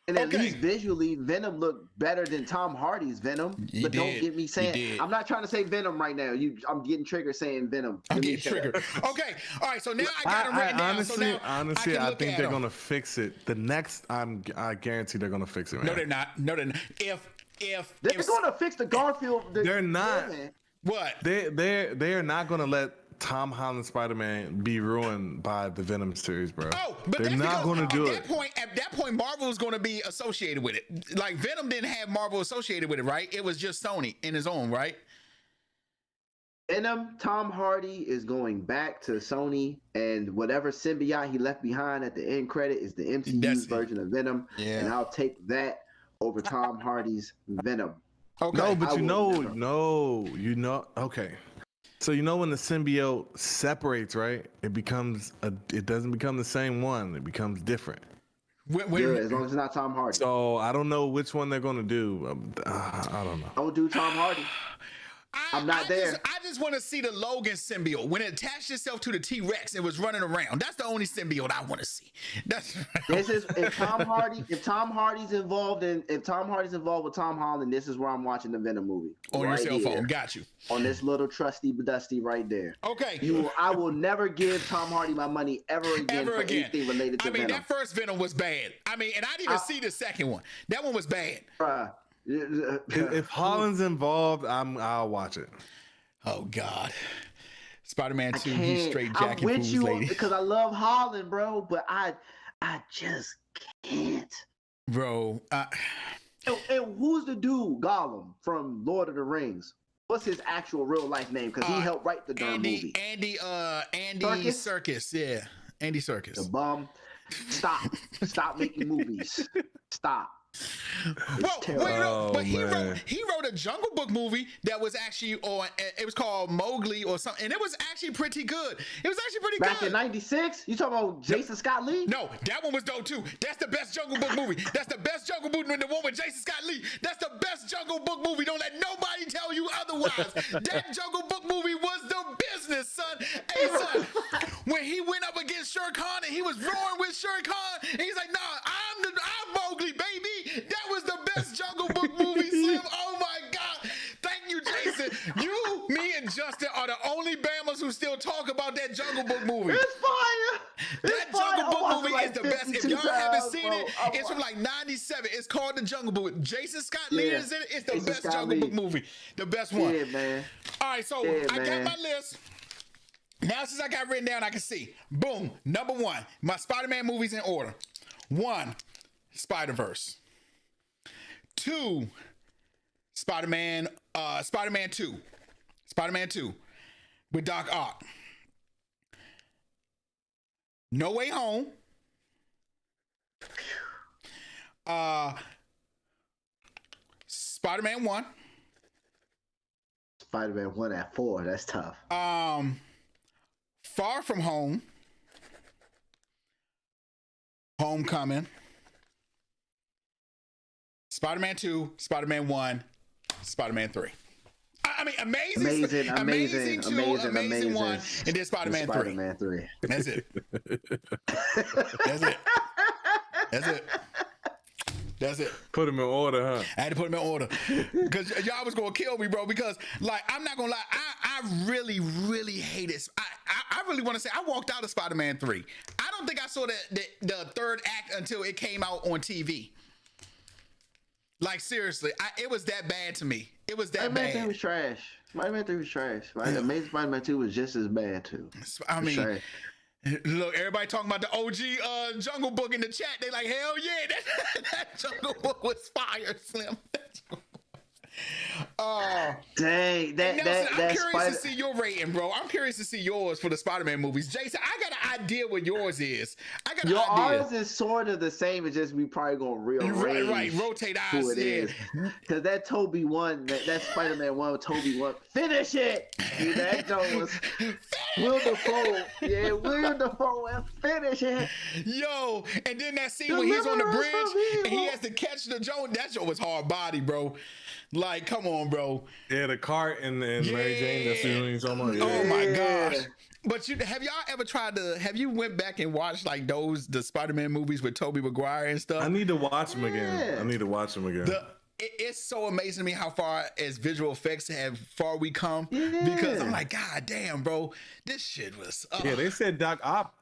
And at least visually, Venom looked better than Tom Hardy's Venom. But don't get me saying, I'm not trying to say Venom right now. I'm getting triggered saying Venom. I'm getting triggered. Okay, all right. So now I got him written down. Honestly, I think they're gonna fix it. The next, I guarantee they're gonna fix it. Man. No, they're not. No, they're not. If they're gonna fix the Garfield, they're not. What? They are not gonna let Tom Holland's Spider-Man be ruined by the Venom series, bro. Oh, but they're not going to do it. At that point, Marvel is going to be associated with it. Like Venom didn't have Marvel associated with it, right? It was just Sony in his own, right? Venom, Tom Hardy is going back to Sony, and whatever symbiote he left behind at the end credit is the MCU's version of Venom. Yeah. And I'll take that over Tom Hardy's Venom. Okay. No, but okay. So when the symbiote separates, right? It doesn't become the same one. It becomes different. As long as it's not Tom Hardy. So I don't know which one they're gonna do. I don't know. Don't do Tom Hardy. I'm not there. I just want to see the Logan symbiote when it attached itself to the T-Rex and was running around. That's the only symbiote I want to see. If Tom Hardy's involved with Tom Holland, this is where I'm watching the Venom movie. On your cell phone, got you. On this little trusty dusty right there. Okay. I will never give Tom Hardy my money ever again anything related to Venom. That first Venom was bad. And I didn't even see the second one. That one was bad. If Holland's involved, I'll watch it. Oh God, Spider-Man 2, he's straight jacking fools, lady. Because I love Holland, bro, but I just can't, bro. And who's the dude Gollum from Lord of the Rings? What's his actual real life name? Because he helped write the darn movie. Andy Serkis, yeah, Andy Serkis. The bum. Stop making movies. Stop. But he wrote a Jungle Book movie that was actually it was called Mowgli or something, and it was actually pretty good. It was actually pretty Back good. in '96, you talking about Jason Scott Lee? No, that one was dope too. That's the best Jungle Book movie. That's the best Jungle Book movie. The one with Jason Scott Lee. That's the best Jungle Book movie. Don't let nobody tell you otherwise. That Jungle Book movie was the business, son. Hey, son, when he went up against Shere Khan and he was roaring with Shere Khan, and he's like, "Nah, I'm Mowgli, baby." That was the best Jungle Book movie, Slim. Oh my God. Thank you, Jason. You, me, and Justin are the only Bammers who still talk about that Jungle Book movie. It's fire. That Jungle Book movie is the best. If y'all haven't seen it, it's from like '97. It's called The Jungle Book. Jason Scott Lee is in it. It's the best Jungle Book movie. The best one. Yeah, man. All right, so I got my list. Now, since I got written down, I can see. Boom. Number one, my Spider-Man movies in order. 1, Spider-Verse. 2, Spider-Man 2 with Doc Ock. No Way Home. Spider-Man 1. Spider-Man 1 at 4. That's tough. Far From Home. Homecoming. Spider-Man 2, Spider-Man 1, Spider-Man 3. Amazing 2, amazing 1, and then Spider-Man 3. That's it. That's it. Put him in order, huh? I had to put him in order because y'all was gonna kill me, bro. Because I'm not gonna lie, I really, really hate it. I really want to say I walked out of Spider-Man 3. I don't think I saw the third act until it came out on TV. Like seriously, it was that bad to me. It was that bad. Spider-Man 3 was trash. Spider-Man 3 was trash. Amazing Spider-Man 2 was just as bad too. Look, everybody talking about the OG Jungle Book in the chat. They like, hell yeah, that Jungle Book was fire, Slim. Dang, Nelson, I'm curious to see your rating, bro. I'm curious to see yours for the Spider-Man movies. Jason, I got an idea what yours is. Ours is sort of the same. It's just we probably gonna rearrange. Right. Rotate ours. Who it is? Because that Toby one, that Spider-Man one with Toby one, finish it. Dude, that joke was Will Dafoe. Yeah, Will Dafoe and finish it. Yo, and then that scene when he's on the bridge and he has to catch the joke. That joke was hard body, bro. Like, come on, bro. Yeah, the cart and Mary Jane. That's the only talking about. Oh my gosh. But have y'all ever tried to? Have you went back and watched like the Spider-Man movies with Tobey Maguire and stuff? I need to watch them again. I need to watch them again. It's so amazing to me how far as visual effects we come. Yeah. Because I'm like, God damn, bro, this shit was. Yeah, they said Doc Ock.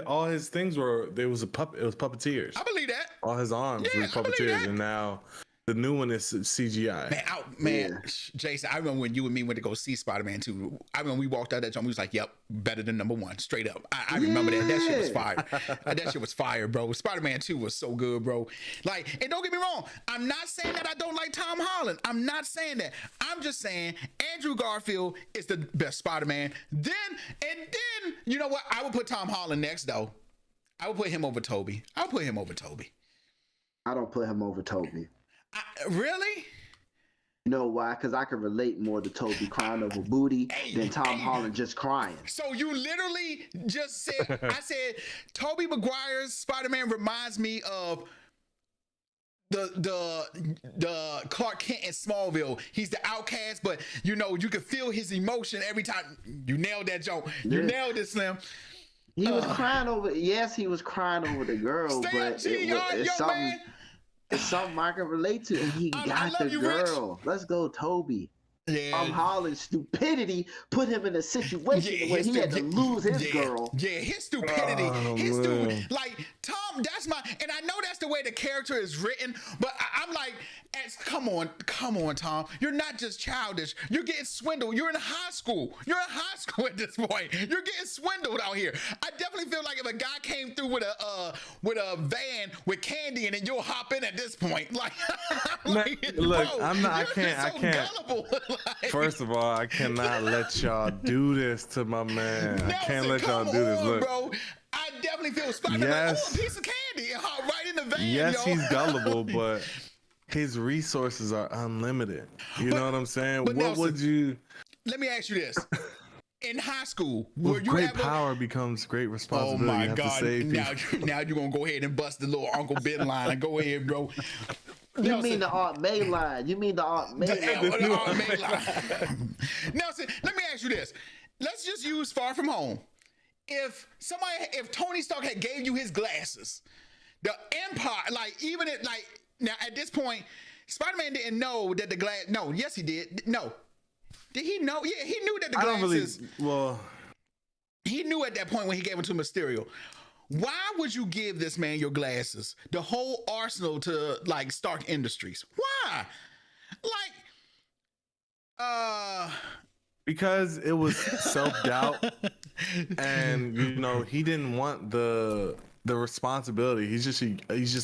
All his things were it was puppeteers. I believe that. All his arms were puppeteers, and now the new one is CGI. Man, Jason, I remember when you and me went to go see Spider-Man 2. I remember we walked out that joint. We was like, "Yep, better than number 1, straight up." I remember that. That shit was fire. That shit was fire, bro. Spider-Man 2 was so good, bro. Like, and don't get me wrong, I'm not saying that I don't like Tom Holland. I'm not saying that. I'm just saying Andrew Garfield is the best Spider-Man. Then, you know what? I would put Tom Holland next, though. I would put him over Tobey. I don't put him over Tobey. Really? You know why? Because I can relate more to Tobey crying over booty than Tom Holland just crying. So you literally just said, I said, Tobey Maguire's Spider-Man reminds me of the Clark Kent in Smallville. He's the outcast, but you know, you can feel his emotion every time. You nailed that joke. You nailed it, Slim. He was crying over, he was crying over the girl, but it's something I can relate to, and he got the girl. Rich. Let's go, Tobey. Yeah. Tom Holland's stupidity put him in a situation where he had to lose his girl. Yeah, his stupidity. Like, Tom, that's and I know that's the way the character is written, but I'm like, come on, Tom. You're not just childish. You're getting swindled. You're in high school. At this point. You're getting swindled out here. I definitely feel like if a guy came through with a van with candy in it, you'll hop in at this point. Like, look, I can't. Gullible. First of all, I cannot let y'all do this to my man. Nelson, I can't let y'all do this. Look, bro, I definitely feel Spider-Man. A piece of candy and hop right in the van. Yes, he's gullible, but his resources are unlimited. You know what I'm saying? What Nelson, would you? Let me ask you this. In high school, great power becomes great responsibility. Oh my God! Now you're gonna go ahead and bust the little Uncle Ben line. Go ahead, bro. You mean the Aunt May line? The Aunt May line. Nelson, let me ask you this. Let's just use Far From Home. If Tony Stark had gave you his glasses, the Empire, now at this point, Spider-Man didn't know that the glass. No, yes he did. No, did he know? Yeah, he knew that the glasses. He knew at that point when he gave them to Mysterio. Why would you give this man your glasses, the whole arsenal to Stark Industries? Why? Because it was self-doubt, and he didn't want the responsibility. He's just a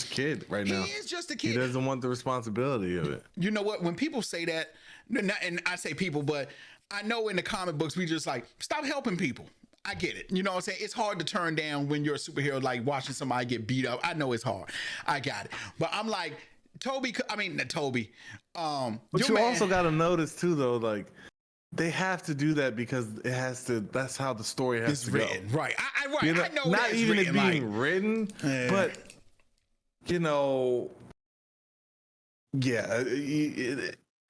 kid right now. He is just a kid. He doesn't want the responsibility of it. You know what? When people say that, and I say people, but I know in the comic books we just stop helping people. I get it. You know what I'm saying? It's hard to turn down when you're a superhero, watching somebody get beat up. I know it's hard. I got it. But I'm like, Tobey. But you also got to notice too, though, they have to do that because it has to. That's how the story has to written. Go. Right. I know. Not even written, it being written, but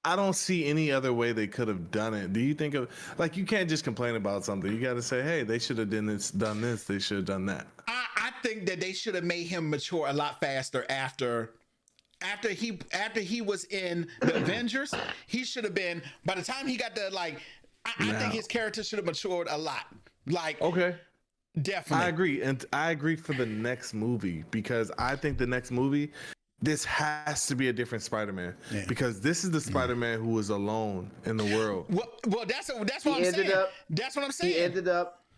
I don't see any other way they could have done it. Do you think of you can't just complain about something. You got to say, hey, they should have done this. They should have done that. I think that they should have made him mature a lot faster after he was in the Avengers. He should have been, by the time he got to I think his character should have matured a lot. Okay. Definitely. I agree. And I agree for the next movie, because I think the next movie, this has to be a different Spider-Man, because this is the Spider-Man who was alone in the world. Well, that's what I'm saying. That's what I'm saying.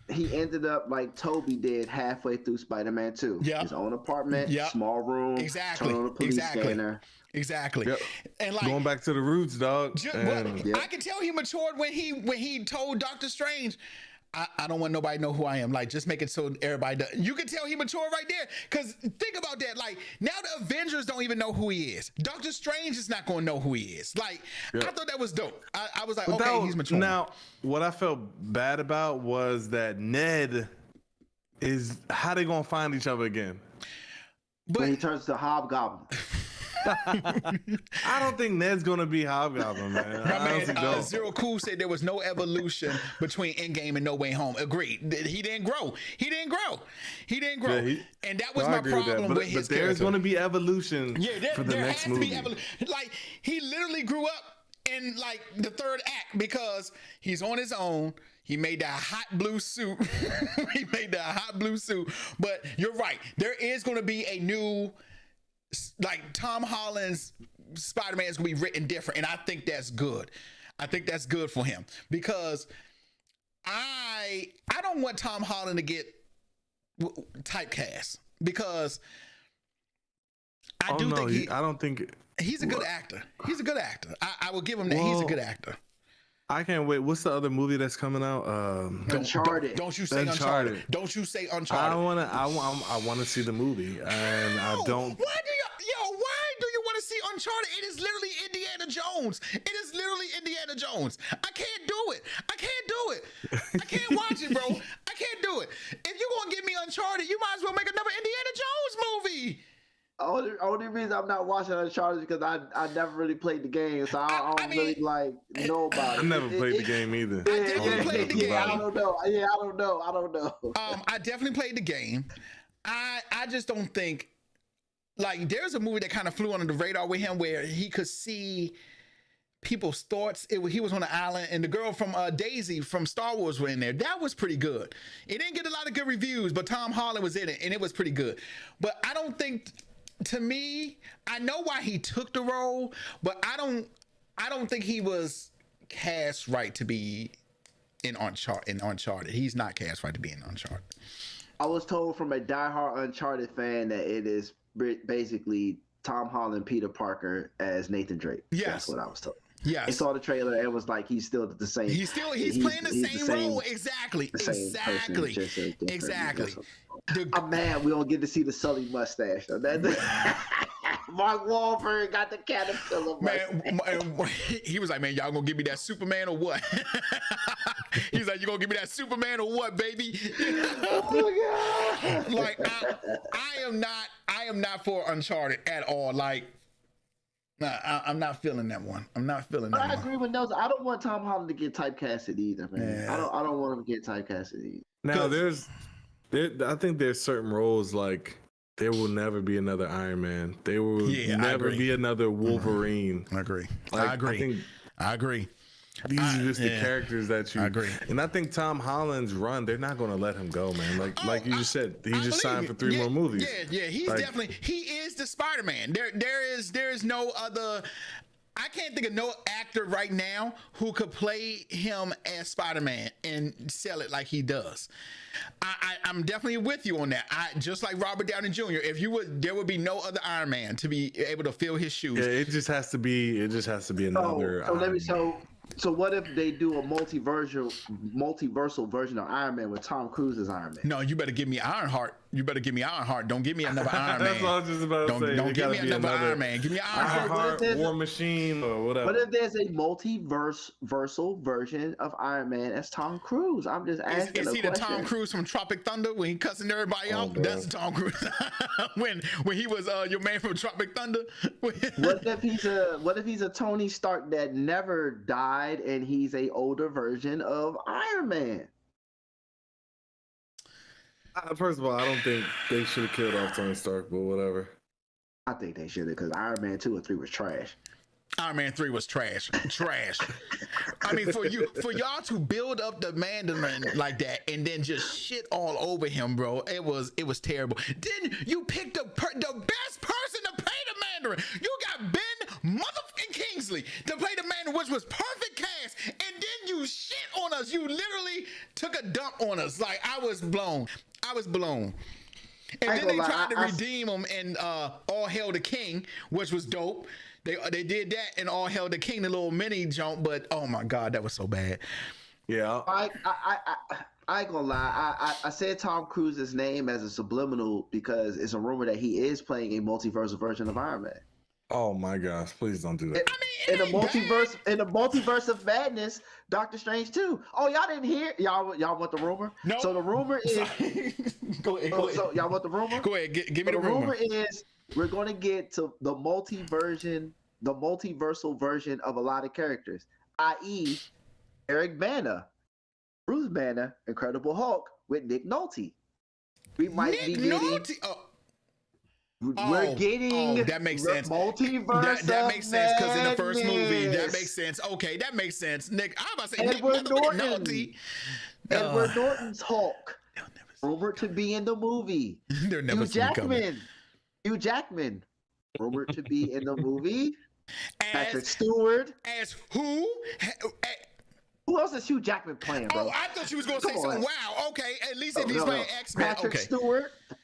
He ended up like Tobey did halfway through Spider-Man 2. Yep. His own apartment, small room, turn on the police scanner. Exactly. Yep. And going back to the roots, dog. I can tell he matured when he told Doctor Strange, I don't want nobody to know who I am. Just make it so everybody does. You can tell he matured right there. Because think about that. Now the Avengers don't even know who he is. Doctor Strange is not going to know who he is. I thought that was dope. I was like, he's matured. Now, what I felt bad about was that Ned how they going to find each other again? When he turns to Hobgoblin. I don't think Ned's gonna be Hobgoblin, man. My man, Zero Cool said there was no evolution between Endgame and No Way Home. Agreed. He didn't grow. Yeah, and that was my problem with his But there's going to be evolution for the next movie. Like, he literally grew up in, like, the third act because he's on his own. He made that hot blue suit. But you're right. There is going to be a new, like, Tom Holland's Spider-Man is going to be written different. And I think that's good. I think that's good for him because I don't want Tom Holland to get typecast because I don't think he's a good actor. He's a good actor. I will give him that. He's a good actor. I can't wait. What's the other movie that's coming out? Uncharted. Don't you say Uncharted? Don't you say Uncharted? I wanna see the movie, and I don't. Why do you want to see Uncharted? It is literally Indiana Jones. I can't do it. I can't watch it, bro. I can't do it. If you're gonna give me Uncharted, you might as well make another Indiana Jones movie. Only reason I'm not watching Uncharted is because I never really played the game, so I don't really like know about it. I never played the game either. I definitely played the game. I don't know. Yeah, I don't know. I definitely played the game. I just don't think, like, there's a movie that kind of flew under the radar with him where he could see people's thoughts. He was on an island, and the girl from Daisy from Star Wars were in there. That was pretty good. It didn't get a lot of good reviews, but Tom Holland was in it, and it was pretty good. But I don't think, to me, I know why he took the role, but I don't think he was cast right to be in Uncharted. He's not cast right to be in Uncharted. I was told from a diehard Uncharted fan that it is basically Tom Holland, Peter Parker as Nathan Drake. Yes. That's what I was told. Yes. I saw the trailer and was like, he's still the same. He's playing the same role. Exactly. I'm mad we don't get to see the Sully mustache. Mark Wahlberg got the caterpillar mustache. Man, he was like, man, y'all gonna give me that Superman or what? He's like, you gonna give me that Superman or what, baby? Oh my God. Like, I am not for Uncharted at all. Like, I'm not feeling that one. I agree with those. I don't want Tom Holland to get typecasted either, man. Yeah. I don't want him to get typecasted either. Now I think there's certain roles, like there will never be another Iron Man. There will never be another Wolverine. I agree. Like, I agree. These are just the characters that you. I agree. And I think Tom Holland's run, they're not going to let him go, man. Like you just said, he just signed for 3 more movies. Yeah. He's definitely, he is the Spider-Man. There is no other. I can't think of no actor right now who could play him as Spider-Man and sell it like he does. I'm definitely with you on that. Just like Robert Downey Jr. There would be no other Iron Man to be able to fill his shoes. Yeah, it just has to be another. So what if they do a multiversal version of Iron Man with Tom Cruise as Iron Man? No, you better give me Ironheart. Don't give me another Iron Man. That's what I was just about to say. Don't give me another Iron Man. Give me Ironheart, War Machine, or whatever. What if there's a multiversal version of Iron Man as Tom Cruise? I'm just asking. Is he the Tom Cruise from Tropic Thunder when he cussing everybody out? Man. That's Tom Cruise. when he was your man from Tropic Thunder. What if he's a Tony Stark that never died and he's a older version of Iron Man? First of all, I don't think they should have killed off Tony Stark, but whatever. I think they should have, because Iron Man 2 and 3 was trash. Iron Man 3 was trash. I mean, for y'all to build up the Mandarin like that and then just shit all over him, bro, it was terrible. Then you picked the best person to play the Mandarin. You got Ben motherfucking Kingsley to play the Mandarin, which was perfect cast, and then you shit on us. You literally took a dump on us. Like, I was blown. And then they tried to redeem him in All Hail the King, which was dope. They did that in All Hail the King, the little mini jump, but oh my God, that was so bad. Yeah. I ain't gonna lie. I said Tom Cruise's name as a subliminal because it's a rumor that he is playing a multiversal version of Iron Man. Oh my gosh! Please don't do that. In the multiverse of madness, Doctor Strange too. Oh, y'all didn't hear? Y'all want the rumor? No. So the rumor is. Go ahead. So y'all want the rumor? Go ahead. Give me the rumor. The rumor is we're going to get to the multiversal version of a lot of characters, i.e., Eric Bana, Bruce Banner, Incredible Hulk with Nick Nolte. We might be getting. We're getting that makes sense. Multiverse that makes sense because in the first movie, that makes sense. Okay, that makes sense. Nick, I'm about to say Edward Norton's Hulk, rumored to be in the movie. They're never Hugh Jackman, rumored to be in the movie. Patrick Stewart. As who? Who else is Hugh Jackman playing, bro? Oh, I thought you was going to say something. Wow, okay. At least if he's playing X-Men.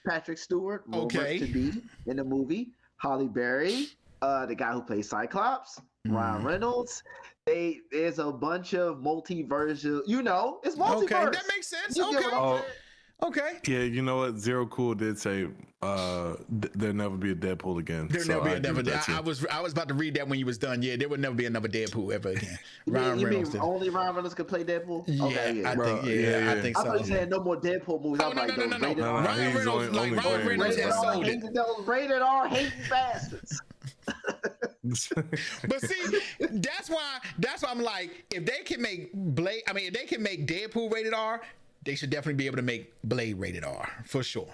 Patrick Stewart, rumored to be in the movie. Halle Berry, the guy who plays Cyclops, Ryan Reynolds. There's a bunch of multiverse. It's multiverse. Okay, that makes sense. Okay. Yeah, you know what? Zero Cool did say there'll never be a Deadpool again. There'll never be another. I was about to read that when you was done. Yeah, there would never be another Deadpool ever again. Ryan Reynolds. Only Ryan Reynolds could play Deadpool? Yeah, okay, I think so. I thought you said no more Deadpool movies. No. Ryan Reynolds has sold it. Those rated R hating bastards. But see, that's why I'm like, if they can make if they can make Deadpool rated R, they should definitely be able to make Blade rated R for sure.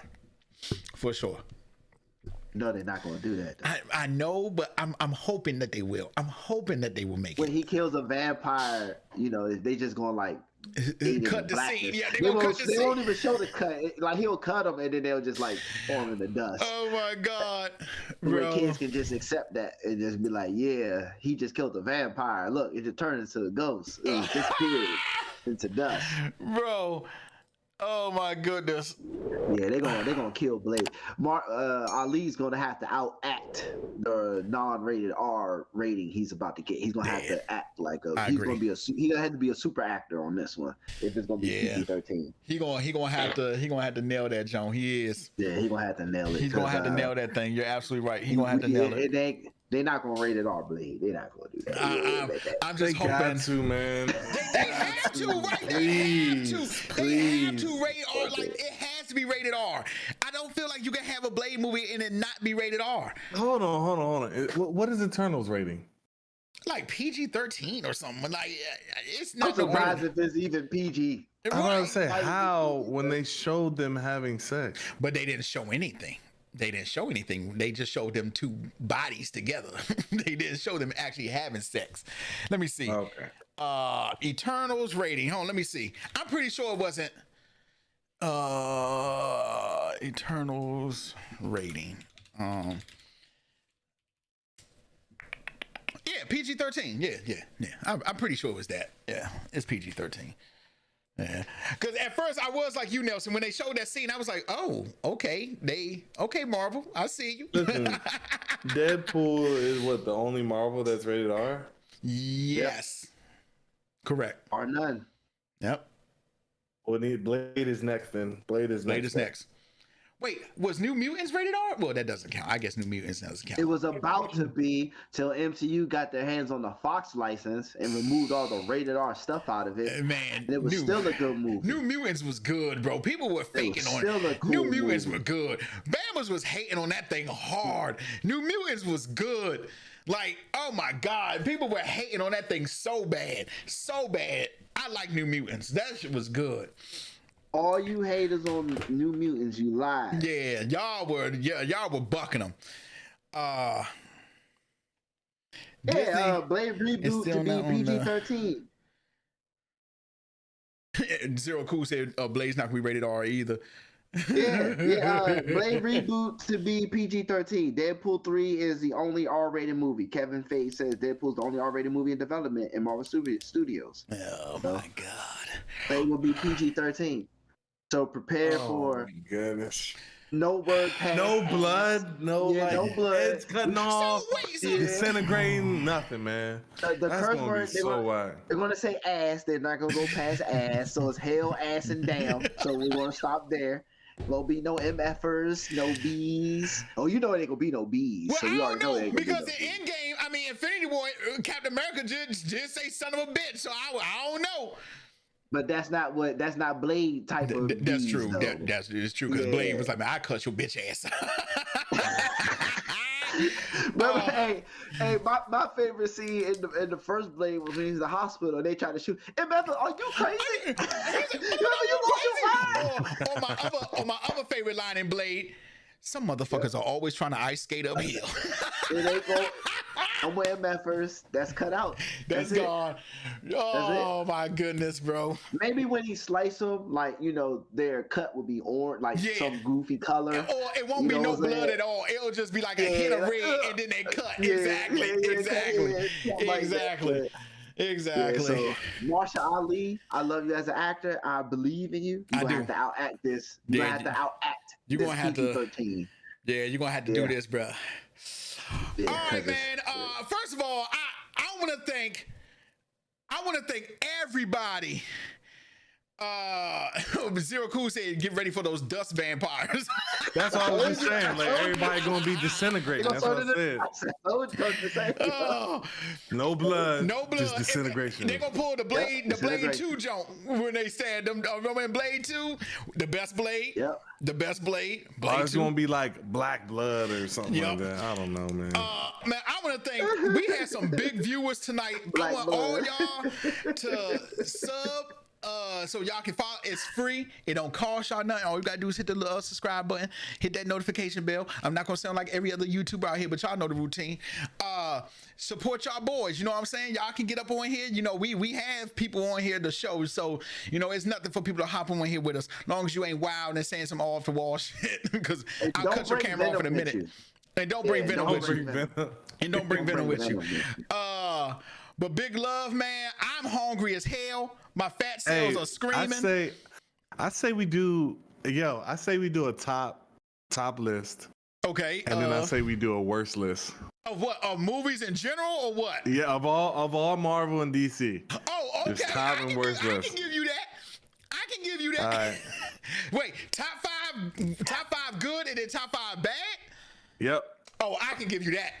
No, they're not going to do that. I know, but I'm hoping that they will. I'm hoping that they will make when he kills a vampire, they just going like cut the scene. Yeah, they won't even show the cut. Like he'll cut them and then they'll just like fall in the dust. Oh my god, bro! Where kids can just accept that and just be like, yeah, he just killed a vampire. Look, it just turned into a ghost. It disappeared into dust, bro. Oh my goodness. Yeah, they're gonna kill Blade. Ali's gonna have to outact the non-rated R rating he's about to get. He's gonna have to act like he's gonna have to be a super actor on this one if it's gonna be PG-13. He gonna have to nail that, John. He is. Yeah, he gonna have to nail it. He's gonna have to nail that thing. You're absolutely right. He gonna have to nail it. They're not gonna rate it R, Blade. They're not gonna do that. I'm just hoping. Got to, man. They have to, right? They have to rate R. Like it has to be rated R. I don't feel like you can have a Blade movie and it not be rated R. Hold on. What is Eternals rating? Like PG-13 or something. Like it's not. I'm surprised if it's even PG. I was gonna say when they showed them having sex, but they didn't show anything. They didn't show anything. They just showed them two bodies together. They didn't show them actually having sex. Let me see. Okay. Eternals rating. Hold on, let me see. I'm pretty sure it wasn't Eternals rating. Yeah, PG-13. Yeah. I'm pretty sure it was that. Yeah, it's PG-13. Yeah, because at first I was like you, Nelson. When they showed that scene, I was like, "Oh, okay, Marvel, I see you." Listen, Deadpool is the only Marvel that's rated R. Yes, correct. Or none. Yep. Well, Blade is next. Then Blade is next. Wait, was New Mutants rated R? Well, that doesn't count. I guess New Mutants doesn't count. It was about to be till MCU got their hands on the Fox license and removed all the rated R stuff out of it. Man, and it was still a good movie. New Mutants was good, bro. People were faking on it. New Mutants were good. Bammers was hating on that thing hard. New Mutants was good. Like, oh my God, people were hating on that thing so bad. I like New Mutants. That shit was good. All you haters on New Mutants, you lied. Yeah, y'all were bucking them. Blade reboot to be PG-13. Zero Cool said Blade's not gonna be rated R either. Blade reboot to be PG-13. Deadpool 3 is the only R-rated movie. Kevin Feige says Deadpool's the only R-rated movie in development in Marvel Studios. Oh my God. Blade will be PG-13. So prepare for goodness. No word pass. No blood. No blood. Heads cutting off. So disintegrating. Nothing, man. The curse word. They're gonna say ass. They're not gonna go past ass. So it's hell, ass, and damn. So we're gonna stop there. Won't be no MFers, no Bs. Oh, you know it ain't gonna be no Bs. Well, so I you don't already know it ain't because gonna be in Endgame, I mean, Infinity War, Captain America just say son of a bitch. So I don't know. But that's not Blade type of That's Bs, true. though. That's true because Blade was like, man, I cut your bitch ass. But hey, my favorite scene in the first Blade was when he's in the hospital and they try to shoot. And Bethel, are you crazy? On my other favorite line in Blade, some motherfuckers are always trying to ice skate uphill. I'm wearing MFers. That's cut out. That's gone. Oh my goodness, bro. Maybe when he slice them, like their cut would be orange, like some goofy color. Or it won't be no blood at all. It'll just be like a hit of red, and then they cut. Exactly. So, Marsha Ali, I love you as an actor. I believe in you. You're gonna have to outact this. You're gonna have to outact. You're gonna have to. 13. Yeah, you're gonna have to do this, bro. Yeah, all right, man. First of all, I want to thank everybody. Zero Cool said, "Get ready for those dust vampires." That's all I was just saying. Like everybody gonna be disintegrating. That's what I said. No blood, just disintegration. They're gonna pull the Blade 2 joint when they said them. Remember in Blade 2, the best Blade. Yep. The best Blade. It's gonna be like Black Blood or something like that. I don't know, man. Man, I want to thank. We had some big viewers tonight. I want all y'all to sub. So y'all can follow. It's free. It don't cost y'all nothing. All you gotta do is hit the subscribe button, hit that notification bell. I'm not gonna sound like every other YouTuber out here, but y'all know the routine. Support y'all boys. You know what I'm saying? Y'all can get up on here. We have people on here to show. So it's nothing for people to hop on here with us. As long as you ain't wild and saying some off the wall shit. Because I'll cut your camera off in a minute. And don't bring Venom with you. And don't bring Venom with you. But big love, man. I'm hungry as hell. My fat cells are screaming. I say we do a top list. Okay. And then I say we do a worst list. Of what? Of movies in general or what? Yeah, of all Marvel and DC. Oh, okay. Just top and worst list. I can give you that. All right. Wait, top five good and then top 5 bad? Yep. Oh, I can give you that.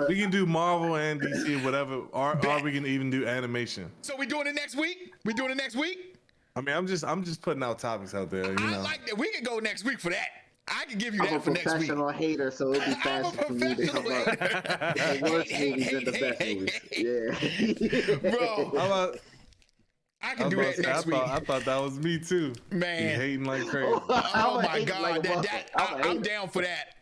We can do Marvel and DC, whatever, or we can even do animation. So we doing it next week? I mean, I'm just putting out topics out there. I like that. We can go next week for that. I can give you that for next week. I'm a professional hater, so it'd be faster for me to come up with the worst movies and the best movies. Yeah. Bro. I can do that next week. I thought that was me too. Man. You hating like crazy. Oh my God. I'm down for that.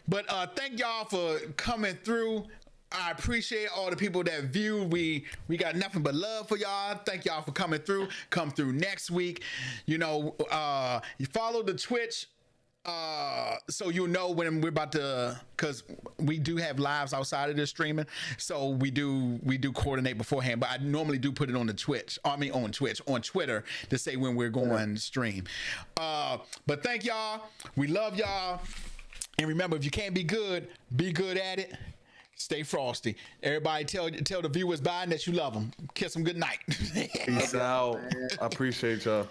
But thank y'all for coming through. I appreciate all the people that viewed. We got nothing but love for y'all. Thank y'all for coming through. Come through next week. You follow the Twitch so you know when we're about to, because we do have lives outside of this streaming, so we do coordinate beforehand, but I normally do put it on the Twitch, on Twitter to say when we're going to stream. But thank y'all. We love y'all. And remember, if you can't be good at it. Stay frosty. Everybody tell the viewers bye and that you love them. Kiss them good night. Peace out. I appreciate y'all.